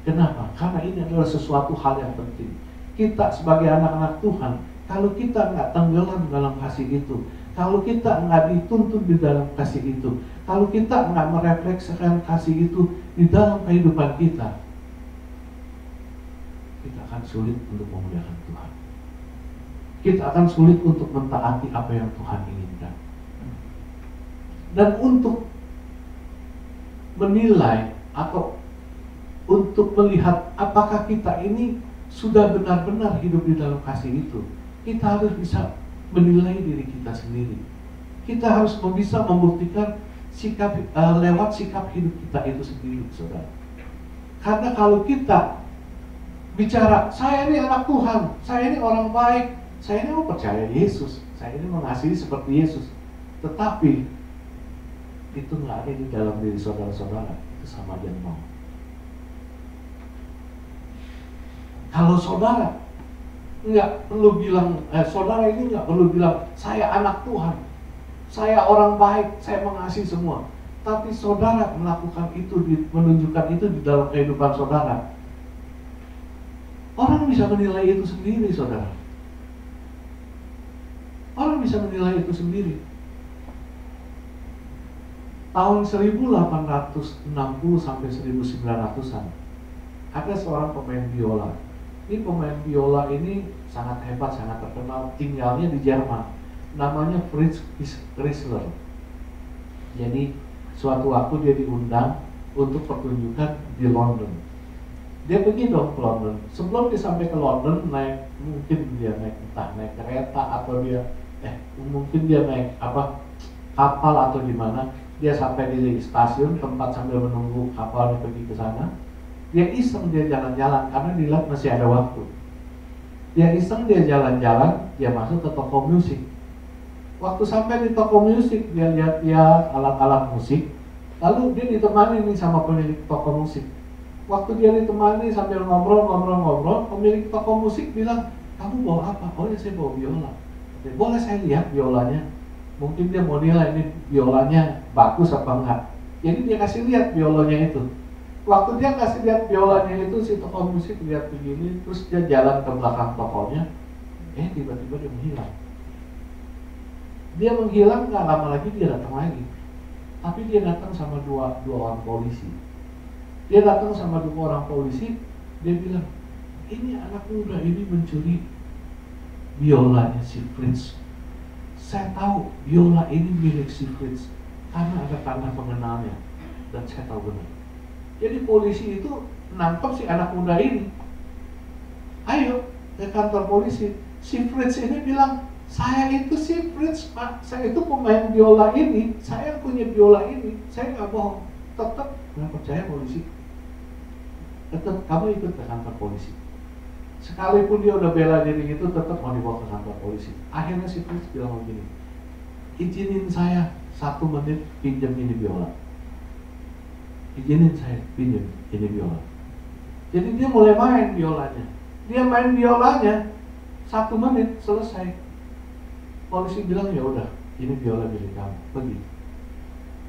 Kenapa? Karena ini adalah sesuatu hal yang penting. Kita sebagai anak-anak Tuhan, kalau kita nggak tenggelam dalam kasih itu, kalau kita nggak dituntun di dalam kasih itu, kalau kita nggak merefleksikan kasih itu di dalam kehidupan kita akan sulit untuk memuliakan Tuhan. Kita akan sulit untuk mentaati apa yang Tuhan inginkan. Dan untuk menilai atau untuk melihat apakah kita ini sudah benar-benar hidup di dalam kasih itu, kita harus bisa menilai diri kita sendiri. Kita harus bisa membuktikan sikap lewat sikap hidup kita itu sendiri, saudara. Karena kalau kita bicara, saya ini anak Tuhan, saya ini orang baik, saya ini mau percaya Yesus, saya ini mengasihi seperti Yesus, tetapi itu nggak ada di dalam diri saudara-saudara, itu sama aja mau. Kalau saudara nggak perlu bilang, saudara ini nggak perlu bilang, saya anak Tuhan, saya orang baik, saya mengasihi semua. Tapi saudara melakukan itu, menunjukkan itu di dalam kehidupan saudara, orang bisa menilai itu sendiri, saudara. Orang bisa menilai itu sendiri. Tahun 1860 sampai 1900-an ada seorang pemain biola. Ini pemain biola ini sangat hebat, sangat terkenal, tinggalnya di Jerman. Namanya Fritz Kreisler. Jadi suatu waktu dia diundang untuk pertunjukan di London. Dia pergi dong ke London. Sebelum dia sampai ke London, mungkin dia naik entah naik kereta atau dia mungkin dia naik kapal atau di mana. Dia sampai di stasiun tempat sambil menunggu kapalnya pergi ke sana. Dia iseng, dia jalan-jalan karena dilihat masih ada waktu. Dia iseng, dia jalan-jalan, dia masuk ke toko musik. Waktu sampai di toko musik, dia lihat alat-alat musik. Lalu dia ditemani nih sama pemilik toko musik. Waktu dia ditemani sambil ngobrol, pemilik toko musik bilang, kamu bawa apa? Oh ya, saya bawa biola. Boleh saya lihat biolanya? Mungkin dia mau nilai ini biolanya bagus apa enggak. Jadi dia kasih lihat biolanya itu. Waktu dia kasih lihat biolanya itu, si toko musik lihat begini, terus dia jalan ke belakang tokonya. Tiba-tiba dia menghilang. Dia menghilang, nggak lama lagi dia datang lagi. Tapi dia datang sama dua orang polisi. Dia datang sama dua orang polisi, dia bilang, ini anak muda ini mencuri biolanya si Fritz. Saya tahu biola ini milik si Fritz karena ada tanda pengenalnya, dan saya tahu benar. Jadi polisi itu nangkep si anak muda ini. Ayo ke kantor polisi. Si Fritz ini bilang, saya itu si Fritz, Pak. Saya itu pemain biola ini. Saya punya biola ini. Saya nggak bohong. Tetap nggak percaya polisi. Tetap kamu ikut ke kantor polisi. Sekalipun dia udah bela diri itu, tetap mau dibawa ke kantor polisi. Akhirnya si Fritz bilang begini, izinin saya 1 menit pinjam ini biola. Izinin saya pinjam ini biola. Jadi dia mulai main biolanya. Dia main biolanya 1 menit selesai. Polisi bilang, ya udah, ini biola milik kamu, pergi.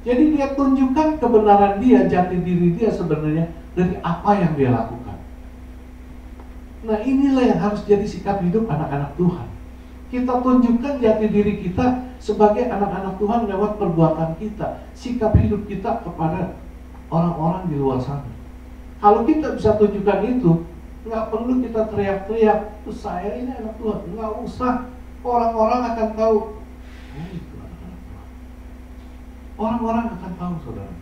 Jadi dia tunjukkan kebenaran dia, jati diri dia sebenarnya dari apa yang dia lakukan. Nah, inilah yang harus jadi sikap hidup anak-anak Tuhan. Kita tunjukkan jati diri kita sebagai anak-anak Tuhan lewat perbuatan kita, sikap hidup kita kepada orang-orang di luar sana. Kalau kita bisa tunjukkan itu, nggak perlu kita teriak-teriak, tuh saya ini anak Tuhan. Nggak usah, orang-orang akan tahu. Itu anak-anak Tuhan. Orang-orang akan tahu, saudara.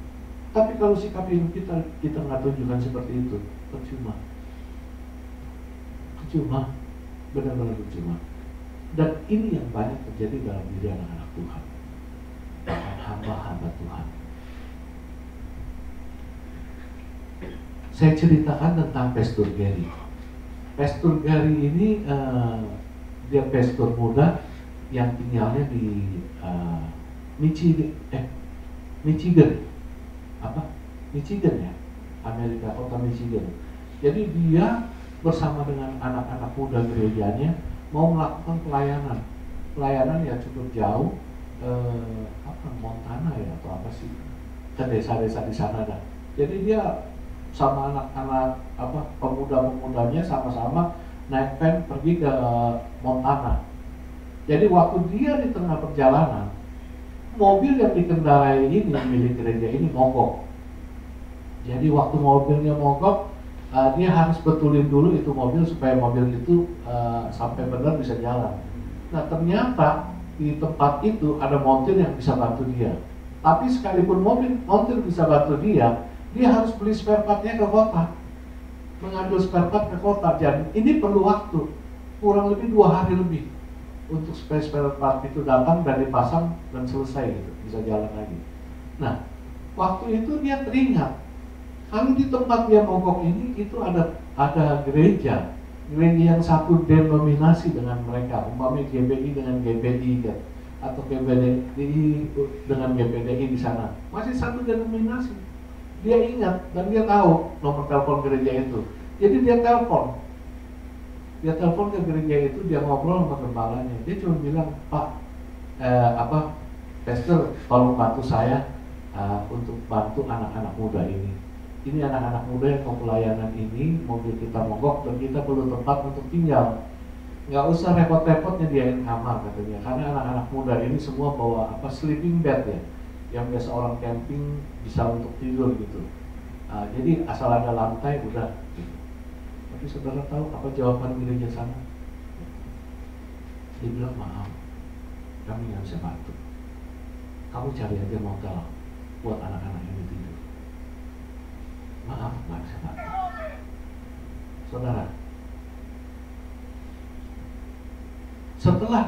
Tapi kalau sikap hidup kita nggak tunjukkan seperti itu, percuma. Percuma, benar-benar percuma. Dan ini yang banyak terjadi dalam diri anak-anak Tuhan, bahkan hamba-hamba Tuhan. saya ceritakan tentang Pastor Gary. Pastor Gary ini dia pastor muda yang tinggalnya di Michigan, Michigan ya, Amerika, kota Michigan. Jadi dia bersama dengan anak-anak muda gerejanya mau melakukan pelayanan ya cukup jauh, Montana ya atau apa sih, ke desa-desa di sana dah. Jadi dia sama anak-anak pemuda-pemudanya sama-sama naik van pergi ke Montana. Jadi waktu dia di tengah perjalanan, mobil yang dikendarai ini milik gereja ini mogok. Jadi waktu mobilnya mogok, dia harus betulin dulu itu mobil supaya mobil itu sampai benar bisa jalan. Nah ternyata di tempat itu ada montir yang bisa bantu dia. Tapi sekalipun montir bisa bantu dia harus beli spare partnya ke kota, mengambil spare part ke kota. Dan ini perlu waktu kurang lebih 2 hari lebih untuk spare part itu datang dan dipasang dan selesai gitu, bisa jalan lagi. Nah waktu itu dia teringat kalau di tempat dia mogok ini itu ada gereja yang satu denominasi dengan mereka, umpamanya GBI dengan GBI kan, atau GBDI dengan GBDI di sana, masih satu denominasi. Dia ingat dan dia tahu nomor telepon gereja itu. Jadi dia telepon ke gereja itu, dia ngobrol sama gembalanya. Dia cuma bilang, Pak, Pastor, tolong bantu saya untuk bantu anak-anak muda ini. Ini anak-anak muda yang mau pelayanan ini, mobil kita mogok dan kita perlu tempat untuk tinggal. Nggak usah repot-repot nyediain kamar katanya, karena anak-anak muda ini semua bawa sleeping bed ya, yang biasa orang camping bisa untuk tidur gitu. Jadi asal ada lantai udah gitu. Tapi saudara tahu apa jawaban gereja sana? Dia bilang, maaf, kami nggak bisa bantu. Kamu cari aja motel buat anak-anak ini tidur. Maaf, nggak bisa bantu. Saudara, setelah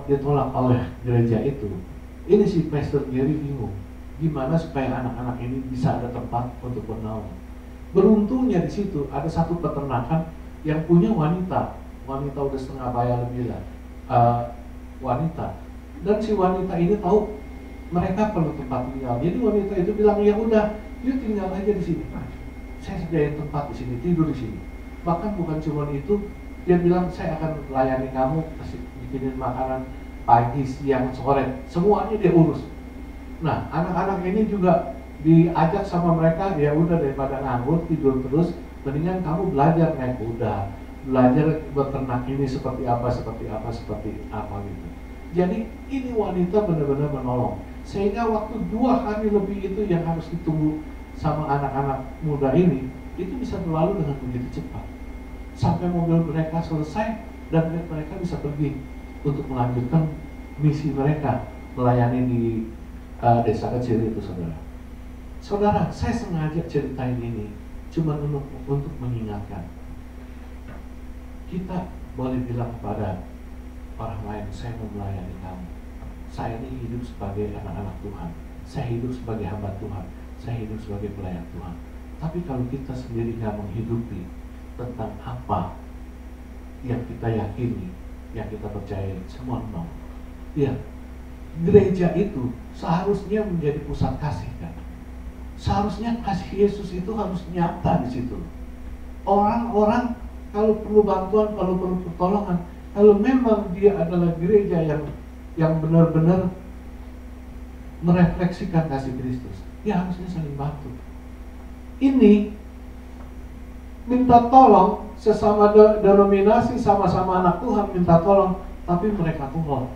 ditolak oleh gereja itu, ini si Pastor Gary bingung gimana supaya anak-anak ini bisa ada tempat untuk bernaung. Beruntungnya di situ ada satu peternakan yang punya wanita udah setengah bayar lebih lah, wanita. Dan si wanita ini tahu mereka perlu tempat tinggal. Jadi wanita itu bilang, ya udah, you tinggal aja di sini. Saya sediain tempat di sini, tidur di sini. Bahkan bukan cuma itu, dia bilang saya akan layani kamu, kasih bikinin makanan pagi, siang, sore, semuanya dia urus. Nah, anak-anak ini juga diajak sama mereka, ya udah daripada nganggur tidur terus, mendingan kamu belajar naik kuda, belajar beternak ini seperti apa gitu. Jadi ini wanita benar-benar menolong, sehingga waktu 2 hari lebih itu yang harus ditunggu sama anak-anak muda ini, itu bisa berlalu dengan begitu cepat, sampai mobil mereka selesai dan mereka bisa pergi untuk melanjutkan misi mereka melayani di desa kecil itu, saudara. Saudara, saya sengaja ceritain ini cuma untuk mengingatkan. Kita boleh bilang kepada orang lain, saya mau melayani kamu. Saya ini hidup sebagai anak-anak Tuhan. Saya hidup sebagai hamba Tuhan. Saya hidup sebagai pelayan Tuhan. Tapi kalau kita sendiri nggak menghidupi tentang apa yang kita yakini, yang kita percaya, semua nol. Ya, gereja itu seharusnya menjadi pusat kasih kan. Seharusnya kasih Yesus itu harus nyata di situ. Orang-orang kalau perlu bantuan, kalau perlu pertolongan, kalau memang dia adalah gereja yang benar-benar merefleksikan kasih Kristus, dia harusnya saling bantu. Ini minta tolong sesama denominasi, sama-sama anak Tuhan minta tolong, tapi mereka tolong.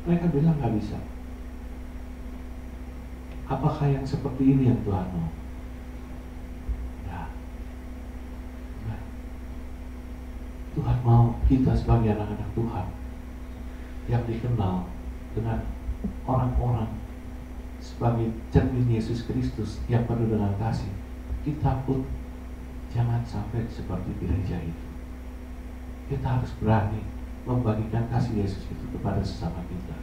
Mereka bilang nggak bisa. Apakah yang seperti ini yang Tuhan mau? Nah, Tuhan mau kita sebagai anak-anak Tuhan yang dikenal dengan orang-orang sebagai cermin Yesus Kristus yang penuh dengan kasih. Kita pun jangan sampai seperti gereja itu. Kita harus berani membagikan kasih Yesus itu kepada sesama kita.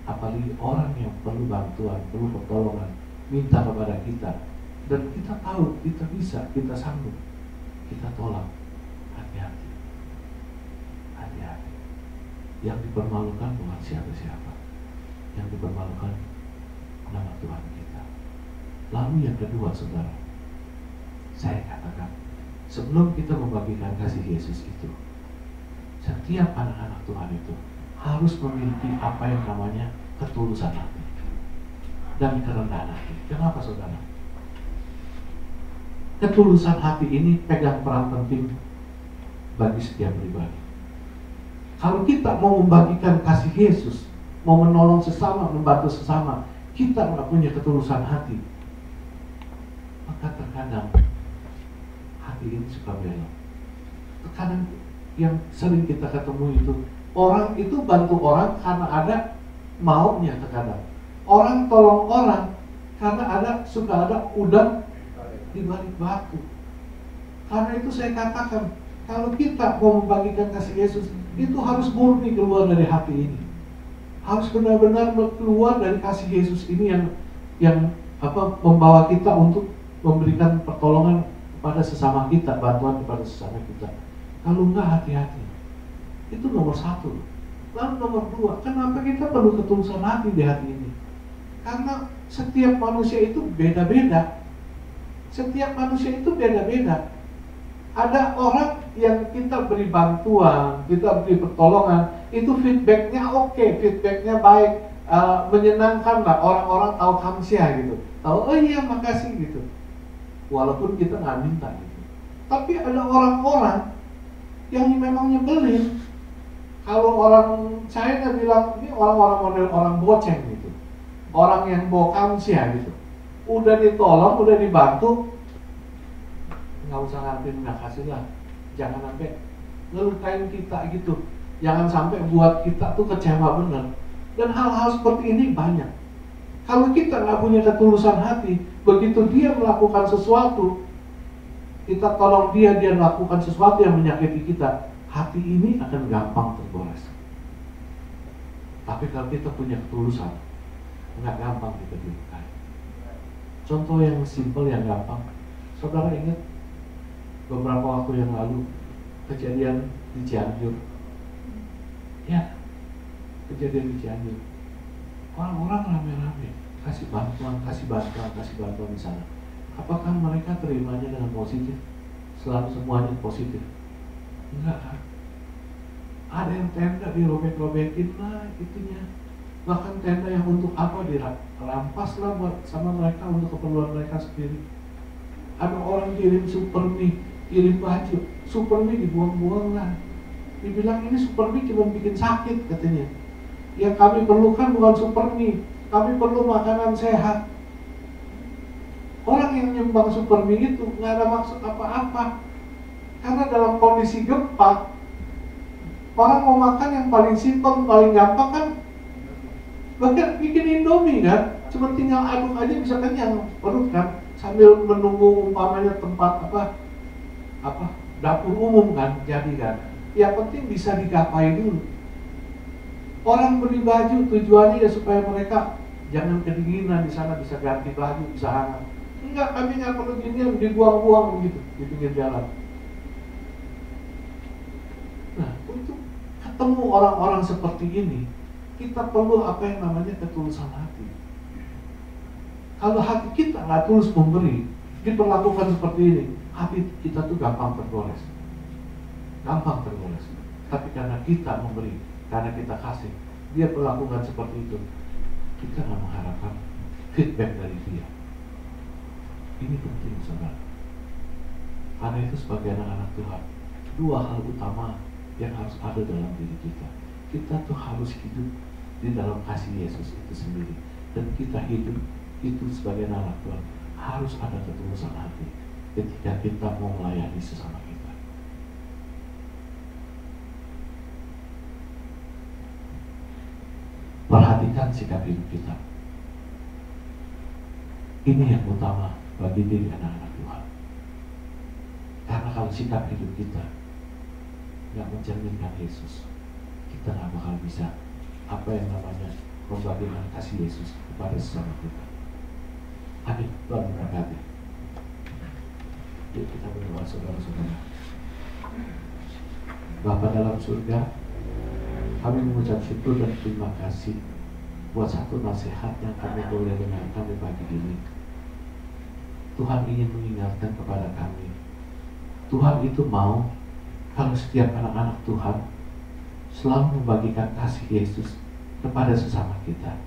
Apalagi orang yang perlu bantuan, perlu pertolongan, minta kepada kita dan kita tahu, kita bisa, kita sanggup, kita tolak. Hati-hati. Hati-hati. Yang dipermalukan bukan siapa-siapa. Yang dipermalukan nama Tuhan kita. Lalu yang kedua, saudara, saya katakan, sebelum kita membagikan kasih Yesus itu, setiap anak-anak Tuhan itu harus memiliki apa yang namanya ketulusan hati dan kerendahan hati. Kenapa, saudara? Ketulusan hati ini pegang peran penting bagi setiap pribadi. Kalau kita mau membagikan kasih Yesus, mau menolong sesama, membantu sesama, kita nggak punya ketulusan hati, maka terkadang hati ini suka belok. Terkadang yang sering kita ketemu itu, orang itu bantu orang karena ada maunya terkadang. Orang tolong orang karena suka ada udang di balik batu. Karena itu saya katakan, kalau kita mau membagikan kasih Yesus, itu harus murni keluar dari hati ini. Harus benar-benar keluar dari kasih Yesus ini yang membawa kita untuk memberikan pertolongan kepada sesama kita, bantuan kepada sesama kita. Kalau enggak, hati-hati. Itu nomor satu. Lalu nomor dua, kenapa kita perlu ketulusan hati di hati ini? Karena setiap manusia itu beda-beda. Setiap manusia itu beda-beda. Ada orang yang kita beri bantuan, kita beri pertolongan, itu feedbacknya oke, feedbacknya baik, menyenangkan lah, orang-orang tahu kamsia gitu, tahu oh iya makasih gitu, walaupun kita nggak minta gitu. Tapi ada orang-orang yang memang nyebelin. Kalau orang China bilang ini orang-orang model orang boceng gitu, orang yang bawa kamsia gitu, udah ditolong, udah dibantu, nggak usah ngarepin makasih lah, jangan sampai ngelukain kita gitu, jangan sampai buat kita tuh kecewa bener. Dan hal-hal seperti ini banyak. Kalau kita nggak punya ketulusan hati, begitu dia melakukan sesuatu, kita tolong dia melakukan sesuatu yang menyakiti kita, hati ini akan gampang tergores. Tapi kalau kita punya ketulusan, nggak gampang kita dilukai. Contoh yang simpel, yang gampang, saudara ingat beberapa waktu yang lalu kejadian di Cianjur, ya, kejadian di Cianjur, orang-orang rame-rame kasih bantuan di sana. Apakah mereka terimanya dengan positif? Selalu semuanya positif? Enggak kan? Ada yang tenda dirobek-robekin lah itunya, bahkan tenda yang untuk apa dirampas lah sama mereka untuk keperluan mereka sendiri. Ada orang kirim super mie, kirim baju, super mie dibuang-buang lah. Dibilang ini super mie cuma bikin sakit katanya. Yang kami perlukan bukan super mie, kami perlu makanan sehat. Orang yang nyumbang super mie itu nggak ada maksud apa-apa. Karena dalam kondisi gempa, orang mau makan yang paling simpel, paling gampang kan, bahkan bikin Indomie kan, cuma tinggal aduk aja bisa kenyang perut kan, sambil menunggu umpamanya tempat dapur umum kan, jadi kan. Yang penting bisa digapai dulu. Orang beli baju tujuannya ya supaya mereka jangan kedinginan di sana, bisa ganti baju, bisa hangat. Enggak, kami nggak perlu ginian, dibuang-buang gitu di pinggir jalan. Nah, untuk ketemu orang-orang seperti ini, kita perlu apa yang namanya ketulusan hati. Kalau hati kita nggak tulus memberi, diperlakukan seperti ini, hati kita tuh gampang tergores. Gampang tergores. Tapi karena kita memberi, karena kita kasih, dia perlakukan seperti itu, kita nggak mengharapkan feedback dari dia. Ini penting, saudara. Karena itu sebagai anak-anak Tuhan, dua hal utama yang harus ada dalam diri kita. Kita tuh harus hidup di dalam kasih Yesus itu sendiri, dan kita hidup itu sebagai anak Tuhan harus ada ketulusan hati ketika kita mau melayani sesama kita. Perhatikan sikap hidup kita. Ini yang utama bagi diri anak-anak Tuhan. Karena kalau sikap hidup kita nggak mencerminkan Yesus, kita nggak bakal bisa apa yang namanya membagikan kasih Yesus kepada sesama kita. Amin. Tuhan memberkati. Yuk kita berdoa saudara-saudara. Bapa dalam surga, kami mengucap syukur dan terima kasih buat satu nasihat yang kami boleh dengarkan di pagi ini. Tuhan ingin mengingatkan kepada kami, Tuhan itu mau kalau setiap anak-anak Tuhan selalu membagikan kasih Yesus kepada sesama kita.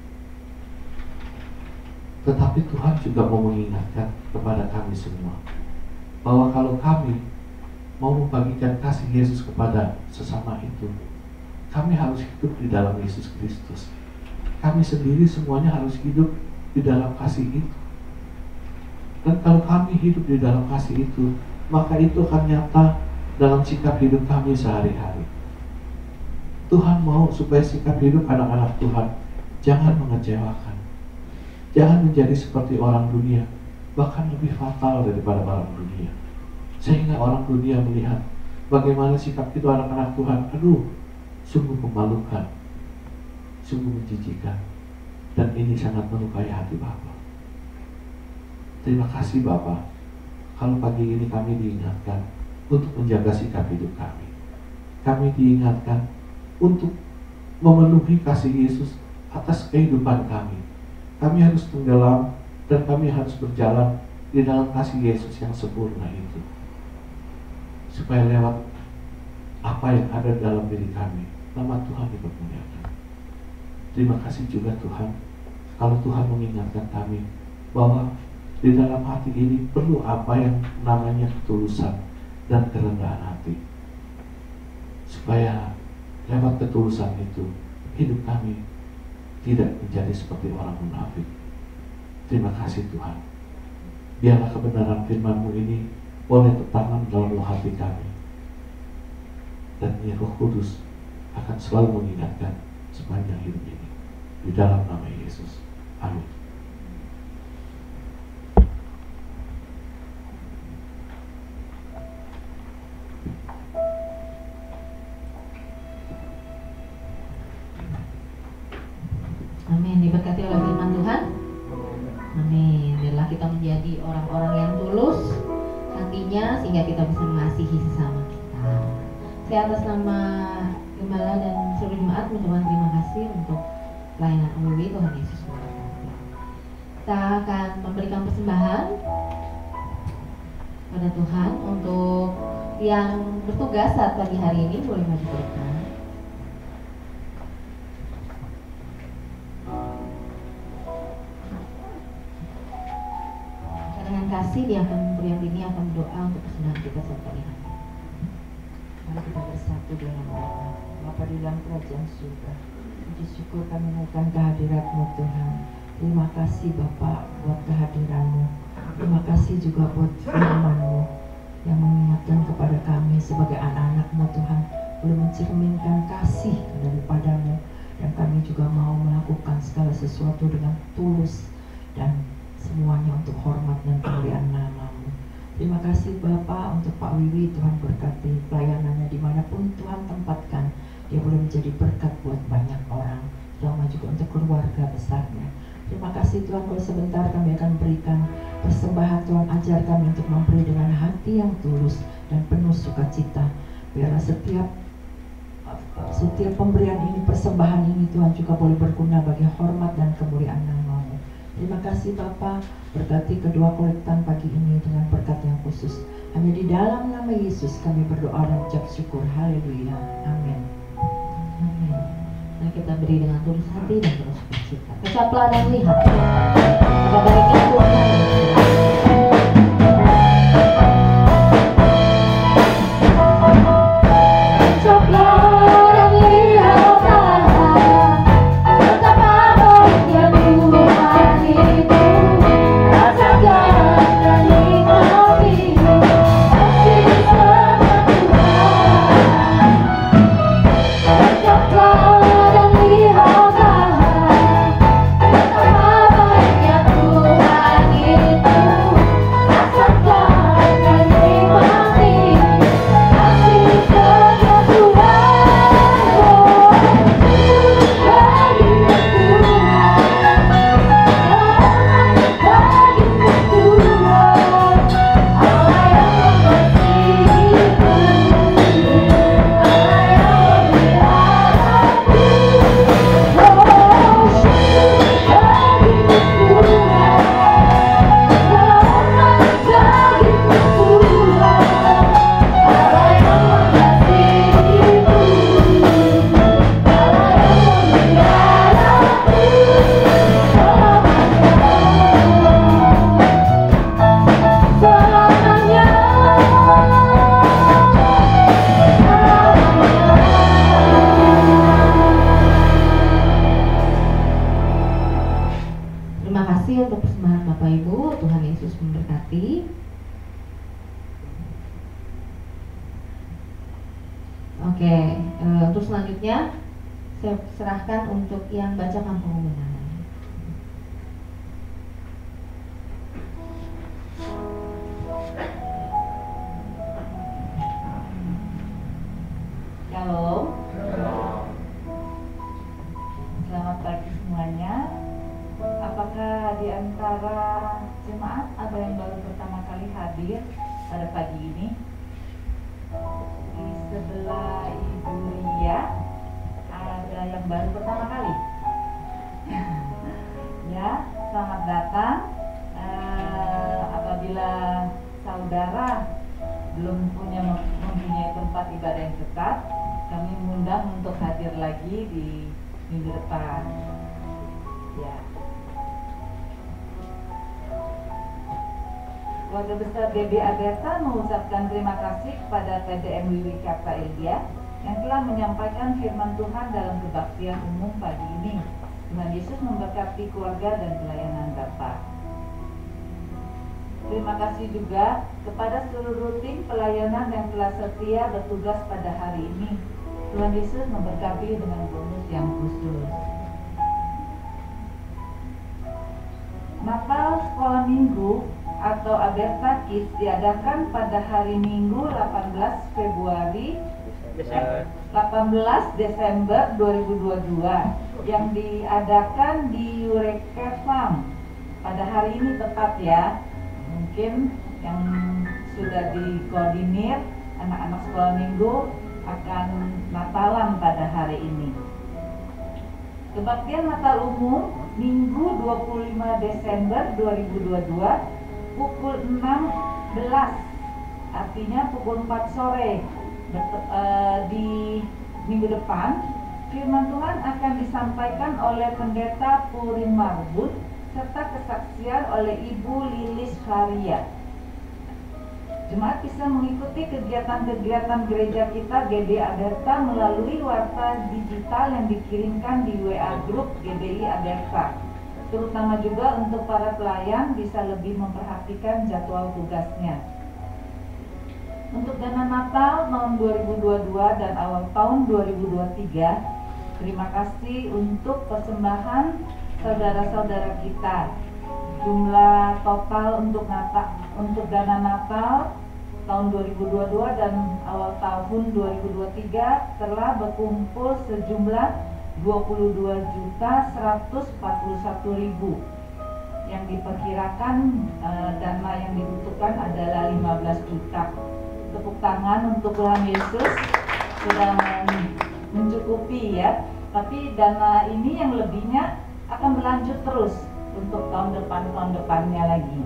Tetapi Tuhan juga mau mengingatkan kepada kami semua bahwa kalau kami mau membagikan kasih Yesus kepada sesama itu, kami harus hidup di dalam Yesus Kristus. Kami sendiri semuanya harus hidup di dalam kasih itu. Dan kalau kami hidup di dalam kasih itu, maka itu akan nyata dalam sikap hidup kami sehari-hari. Tuhan mau supaya sikap hidup anak-anak Tuhan jangan mengecewakan, jangan menjadi seperti orang dunia, bahkan lebih fatal daripada orang dunia. Sehingga orang dunia melihat bagaimana sikap itu anak-anak Tuhan, aduh, sungguh memalukan, sungguh menjijikan, dan ini sangat melukai hati Bapa. Terima kasih Bapa, kalau pagi ini kami diingatkan untuk menjaga sikap hidup kami. Kami diingatkan untuk memenuhi kasih Yesus atas kehidupan kami. Kami harus tenggelam dan kami harus berjalan di dalam kasih Yesus yang sempurna itu, supaya lewat apa yang ada dalam diri kami, nama Tuhan dipermuliakan. Terima kasih juga Tuhan, kalau Tuhan mengingatkan kami bahwa di dalam hati ini perlu apa yang namanya ketulusan dan kerendahan hati, supaya lewat ketulusan itu hidup kami tidak menjadi seperti orang munafik. Terima kasih Tuhan, biarlah kebenaran firman-Mu ini boleh tertanam dalam hati kami, dan Roh Kudus akan selalu mengingatkan sepanjang hidup ini. Di dalam nama Yesus, amin. Amin, diberkati oleh firman Tuhan. Amin. Biarlah kita menjadi orang-orang yang tulus hatinya, sehingga kita bisa mengasihi sesama kita. Saya atas nama Gembala dan seluruh jemaat mengucapkan terima kasih untuk pelayanan UWI. Tuhan Yesus memberkati. Kita akan memberikan persembahan pada Tuhan. Untuk yang bertugas saat pagi hari ini boleh maju ke depan. Dengan kasih dia akan ini akan berdoa untuk kesenangan kita saat pagi hari. Mari kita bersatu dalam doa. Bapa di dalam kerajaan surga, puji syukur kami menaikkan kehadirat-Mu Tuhan. Terima kasih Bapa buat kehadiran-Mu. Terima kasih juga buat firman-Mu yang mengingatkan kepada kami sebagai anak-anak-Mu Tuhan, boleh mencerminkan kasih daripada-Mu, dan kami juga mau melakukan segala sesuatu dengan tulus dan semuanya untuk hormat dan kemuliaan nama-Mu. Terima kasih Bapa untuk Pak Wiwi, Tuhan berkati pelayanannya dimanapun Tuhan tempatkan, dia boleh menjadi berkat buat banyak orang, terutama juga untuk keluarga besarnya. Terima kasih Tuhan, kalau sebentar kami akan berikan persembahan. Tuhan ajar kami untuk memberi dengan hati yang tulus dan penuh sukacita. Biarlah setiap pemberian ini, persembahan ini Tuhan juga boleh berguna bagi hormat dan kemuliaan nama-Mu. Terima kasih Bapa, berkati kedua kolektan pagi ini dengan berkat yang khusus. Hanya di dalam nama Yesus kami berdoa dan ucap syukur. Haleluya. Amin. Amin. Nah, kita beri dengan tulus hati dan terus sukacita. Kecaplah dan lihat apa baiknya Tuhan. Tuhan itu Oke, untuk selanjutnya saya serahkan untuk yang bacakan pengumuman. Shalom. Selamat pagi semuanya. Apakah di antara jemaat ada yang baru pertama kali hadir pada pagi ini? Di sebelah Ibu Lia ada yang baru pertama kali. Ya, selamat datang. Apabila saudara belum mempunyai tempat ibadah yang tetap, kami mengundang untuk hadir lagi di minggu depan. Ya. Keluarga besar GB Agerta mengucapkan terima kasih kepada PDM Wiwi Karta Ildia yang telah menyampaikan firman Tuhan dalam kebaktian umum pagi ini. Tuhan Yesus memberkati keluarga dan pelayanan Bapak. Terima kasih juga kepada seluruh tim pelayanan yang telah setia bertugas pada hari ini. Tuhan Yesus memberkati dengan bonus yang khusus. Natal Sekolah Minggu atau Agerta Kids diadakan pada hari Minggu 18 Desember 2022 yang diadakan di Eureka Farm pada hari ini tepat ya. Mungkin yang sudah dikoordinir anak-anak sekolah minggu akan Natalan pada hari ini. Kebaktian Natal Umum Minggu 25 Desember 2022 pukul 16, artinya pukul 4 sore di minggu depan. Firman Tuhan akan disampaikan oleh Pendeta Purim Marbut serta kesaksian oleh Ibu Lilis Faria. Jemaat bisa mengikuti kegiatan-kegiatan gereja kita GB Agerta melalui warta digital yang dikirimkan di WA Group GBI Agerta. Terutama juga untuk para pelayan bisa lebih memperhatikan jadwal tugasnya. Untuk dana Natal tahun 2022 dan awal tahun 2023, terima kasih untuk persembahan saudara-saudara kita. Jumlah total untuk dana Natal tahun 2022 dan awal tahun 2023 telah berkumpul sejumlah 22.141.000. Yang diperkirakan dana yang dibutuhkan adalah 15 juta. Tepuk tangan untuk Tuhan Yesus, sudah mencukupi ya. Tapi dana ini yang lebihnya akan berlanjut terus untuk tahun depannya lagi.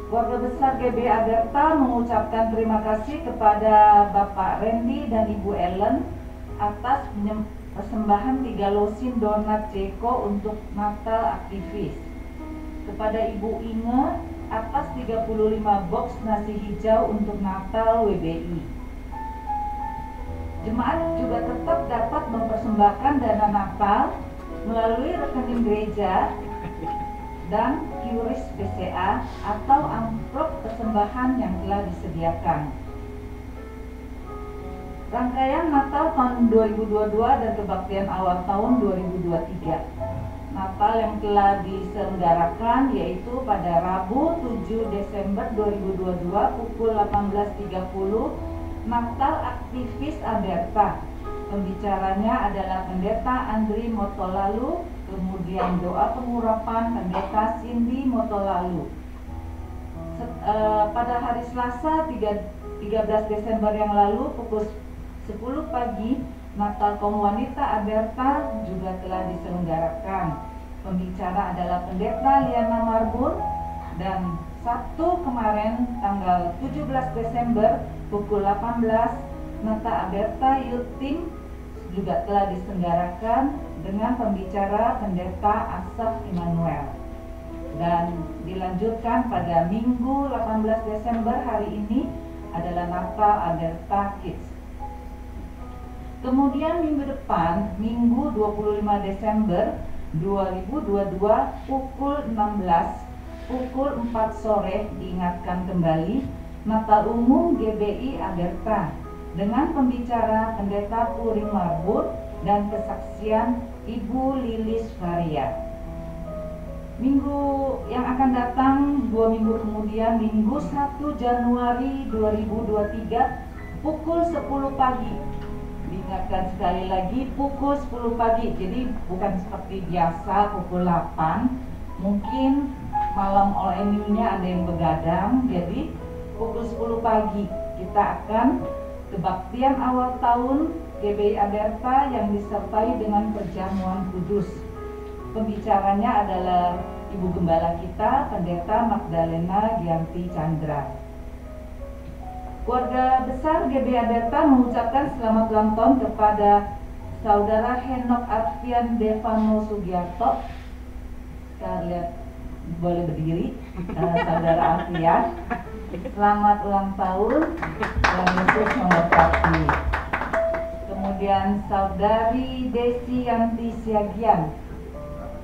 Keluarga besar GB Agerta mengucapkan terima kasih kepada Bapak Randy dan Ibu Ellen atas persembahan 3 losin donat Jeko untuk Natal aktivis. Kepada Ibu Inge atas 35 box nasi hijau untuk Natal WBI. Jemaat juga tetap dapat mempersembahkan dana Natal melalui rekening gereja dan QRIS PCA atau amplop persembahan yang telah disediakan. Rangkaian Natal tahun 2022 dan kebaktian awal tahun 2023. Natal yang telah diselenggarakan yaitu pada Rabu 7 Desember 2022 pukul 18.30 Natal Aktivis Agerta. Pembicaranya adalah Pendeta Andri Motolalu, kemudian doa pengurapan Pendeta Cindy Motolalu. Pada hari Selasa 13 Desember yang lalu pukul 10 pagi Natal Kaum Wanita Agerta juga telah diselenggarakan. Pembicara adalah Pendeta Liana Marbun dan Sabtu kemarin tanggal 17 Desember pukul 18 Natal Agerta Youth Team juga telah diselenggarakan dengan pembicara Pendeta Asaf Immanuel. Dan dilanjutkan pada Minggu 18 Desember hari ini adalah Natal Agerta Kids. Kemudian minggu depan, Minggu 25 Desember 2022 pukul 16, pukul 4 sore diingatkan kembali Mata Umum GBI Aderta dengan pembicara Pendeta Puri Marbur dan kesaksian Ibu Lilis Varia. Minggu yang akan datang 2 minggu kemudian, Minggu 1 Januari 2023 pukul 10 pagi. Diingatkan sekali lagi, pukul 10 pagi. Jadi bukan seperti biasa pukul 8. Mungkin malam OMU-nya ada yang begadang. Jadi pukul 10 pagi kita akan kebaktian awal tahun GBI Aderta yang disertai dengan perjamuan kudus. Pembicaranya adalah Ibu Gembala kita, Pendeta Magdalena Gianti Chandra. Keluarga besar GBI Aderta mengucapkan selamat ulang tahun kepada Saudara Henok Arfian Devano Sugiarto. Sekalian boleh berdiri, Saudara Arfian. Selamat ulang tahun, Tuhan Yesus memberkati. Kemudian Saudari Desi Yanti Siagian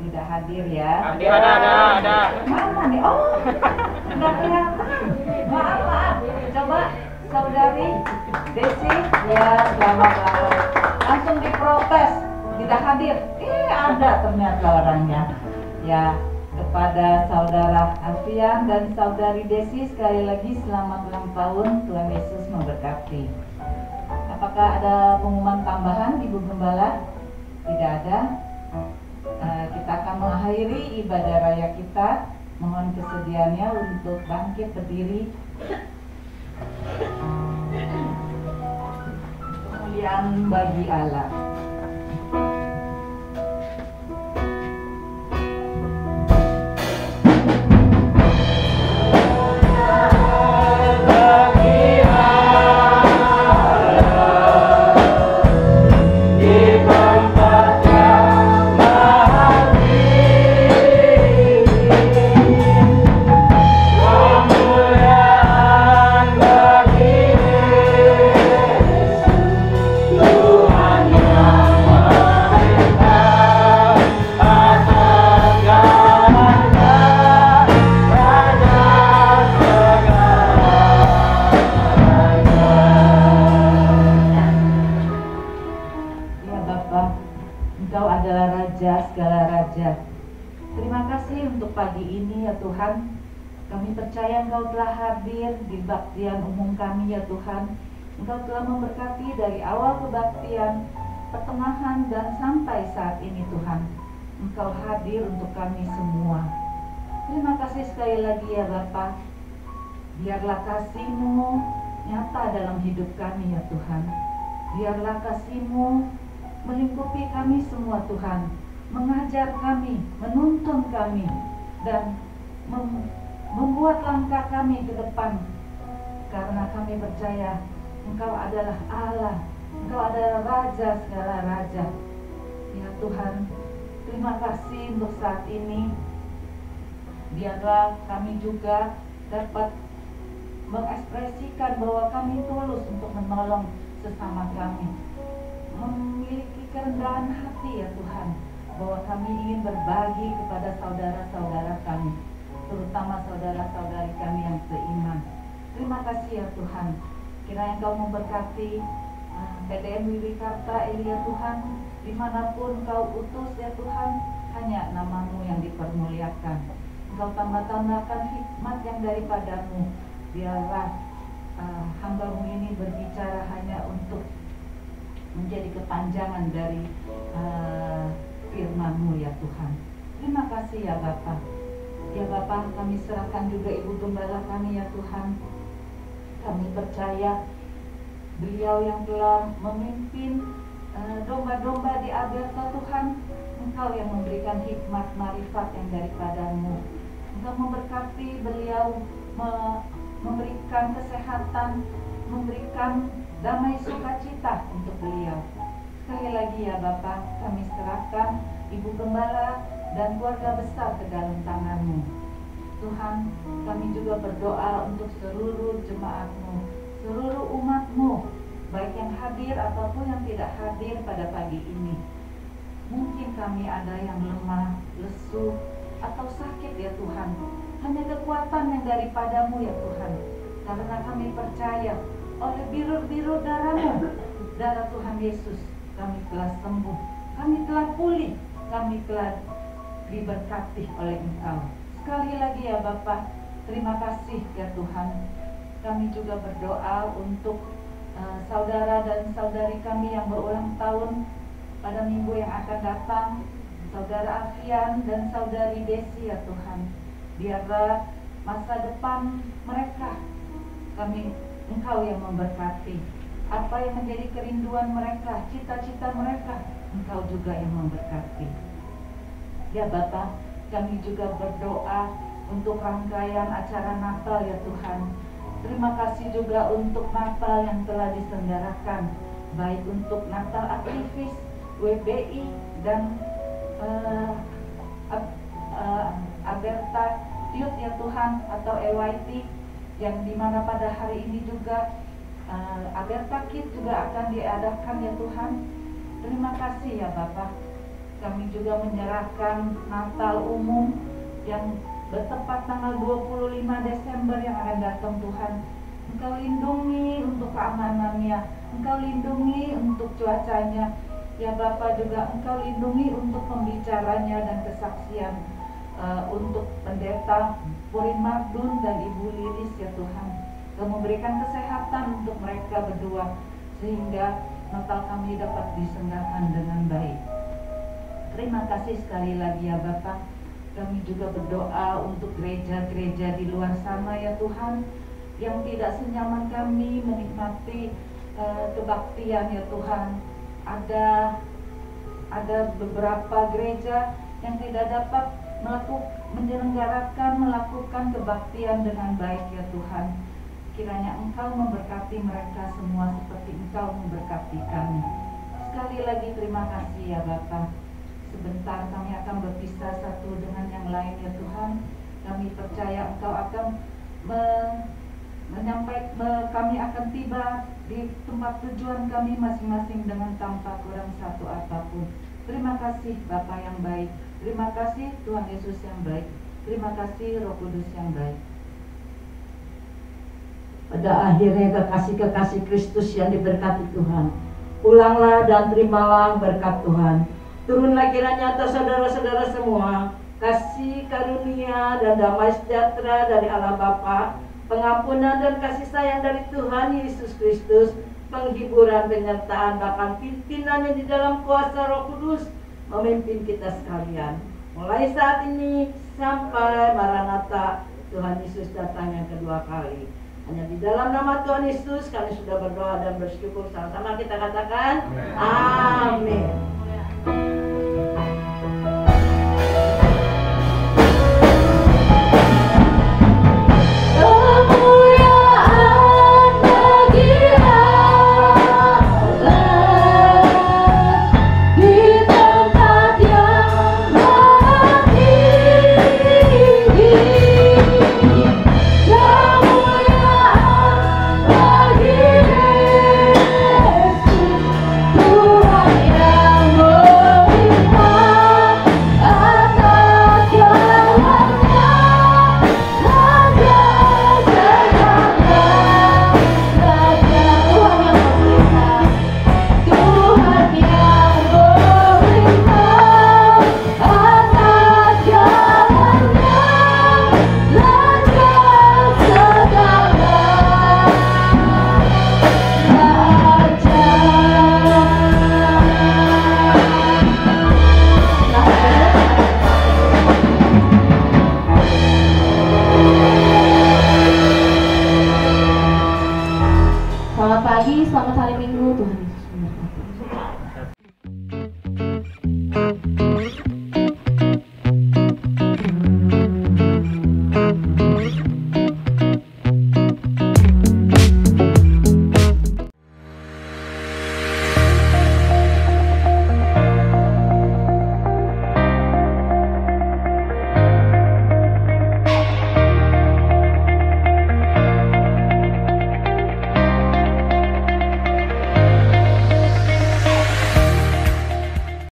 tidak hadir ya. Ada. Mana nih? Oh, nggak kelihatan. Maaf. Coba Saudari Desi, ya selamat ulang. Langsung diprotes, tidak hadir. Ada ternyata orangnya. Ya, kepada Saudara Alfian dan Saudari Desi sekali lagi selamat ulang tahun, Tuhan Yesus memberkati. Apakah ada pengumuman tambahan Ibu Gembala? Tidak ada. Kita akan mengakhiri ibadah raya kita. Mohon kesediaannya untuk bangkit berdiri. Kemuliaan bagi Allah. Tuhan, kami percaya Engkau telah hadir di kebaktian umum kami ya Tuhan. Engkau telah memberkati dari awal kebaktian, pertengahan dan sampai saat ini Tuhan. Engkau hadir untuk kami semua. Terima kasih sekali lagi ya Bapa. Biarlah kasih-Mu nyata dalam hidup kami ya Tuhan. Biarlah kasih-Mu melingkupi kami semua Tuhan, mengajar kami, menuntun kami, dan membuat langkah kami ke depan, karena kami percaya Engkau adalah Allah, Engkau adalah Raja segala Raja. Ya Tuhan, terima kasih untuk saat ini. Biarlah kami juga dapat mengekspresikan bahwa kami tulus untuk menolong sesama kami, memiliki kerendahan hati ya Tuhan, bahwa kami ingin berbagi kepada saudara-saudara kami, terutama saudara-saudari kami yang seiman. Terima kasih ya Tuhan. Kiranya Engkau memberkati PDM Wiwikarta ini ya Tuhan. Dimanapun Engkau utus ya Tuhan, hanya nama-Mu yang dipermuliakan. Engkau tambah-tambahkan hikmat yang daripada-Mu. Biarlah hamba-Mu ini berbicara hanya untuk menjadi kepanjangan dari firman-Mu ya Tuhan. Terima kasih ya Bapa. Ya Bapa, kami serahkan juga Ibu Gembala kami ya Tuhan. Kami percaya beliau yang telah memimpin domba-domba di Aderta Tuhan, Engkau yang memberikan hikmat marifat yang daripada-Mu. Engkau memberkati beliau, memberikan kesehatan, memberikan damai sukacita untuk beliau. Sekali lagi ya Bapa, kami serahkan Ibu Gembala dan keluarga besar ke dalam tangan-Mu. Tuhan, kami juga berdoa untuk seluruh jemaat-Mu, seluruh umat-Mu, baik yang hadir ataupun yang tidak hadir pada pagi ini. Mungkin kami ada yang lemah, lesu, atau sakit ya Tuhan. Hanya kekuatan yang daripada-Mu ya Tuhan. karena kami percaya oleh biru-biru darah-Mu, darah Tuhan Yesus, kami telah sembuh, kami telah pulih, kami telah diberkati oleh Engkau. Sekali lagi ya Bapa, terima kasih ya Tuhan. Kami juga berdoa untuk saudara dan saudari kami yang berulang tahun pada minggu yang akan datang, saudara Alfian dan saudari Desi ya Tuhan. Biarlah masa depan mereka Engkau yang memberkati. Apa yang menjadi kerinduan mereka, cita-cita mereka, Engkau juga yang memberkati. Ya Bapa, kami juga berdoa untuk rangkaian acara Natal ya Tuhan. Terima kasih juga untuk Natal yang telah diselenggarakan, baik untuk Natal aktivis, WBI, dan Aberta Youth ya Tuhan, atau EYT, yang dimana pada hari ini juga Aberta Kids juga akan diadakan ya Tuhan. Terima kasih ya Bapak. Kami juga menyerahkan Natal umum yang bertepat tanggal 25 Desember yang akan datang Tuhan. Engkau lindungi untuk keamanannya, Engkau lindungi untuk cuacanya. Ya Bapa, juga Engkau lindungi untuk pembicaranya dan kesaksian untuk pendeta Purin Mardun dan Ibu Lilis ya Tuhan. Engkau memberikan kesehatan untuk mereka berdua sehingga Natal kami dapat diselenggarakan dengan baik. Terima kasih sekali lagi ya Bapak. Kami juga berdoa untuk gereja-gereja di luar sana ya Tuhan, yang tidak senyaman kami menikmati kebaktian ya Tuhan. Ada beberapa gereja yang tidak dapat melakukan kebaktian dengan baik ya Tuhan. Kiranya Engkau memberkati mereka semua seperti Engkau memberkati kami. Sekali lagi terima kasih ya Bapak. Sebentar kami akan berpisah satu dengan yang lain ya Tuhan. Kami percaya Engkau akan kami akan tiba di tempat tujuan kami masing-masing dengan tanpa kurang satu apapun. Terima kasih Bapa yang baik. Terima kasih Tuhan Yesus yang baik. Terima kasih Roh Kudus yang baik. Pada akhirnya kekasih-kekasih Kristus yang diberkati Tuhan, pulanglah dan terimalah berkat Tuhan. Turunlah kiranya atas saudara-saudara semua kasih karunia dan damai sejahtera dari Allah Bapa, pengampunan dan kasih sayang dari Tuhan Yesus Kristus, penghiburan, penyertaan, bahkan pimpinannya di dalam kuasa Roh Kudus memimpin kita sekalian. Mulai saat ini sampai Maranatha, Tuhan Yesus datang yang kedua kali. Hanya di dalam nama Tuhan Yesus kami sudah berdoa dan bersyukur. Sama-sama kita katakan amin.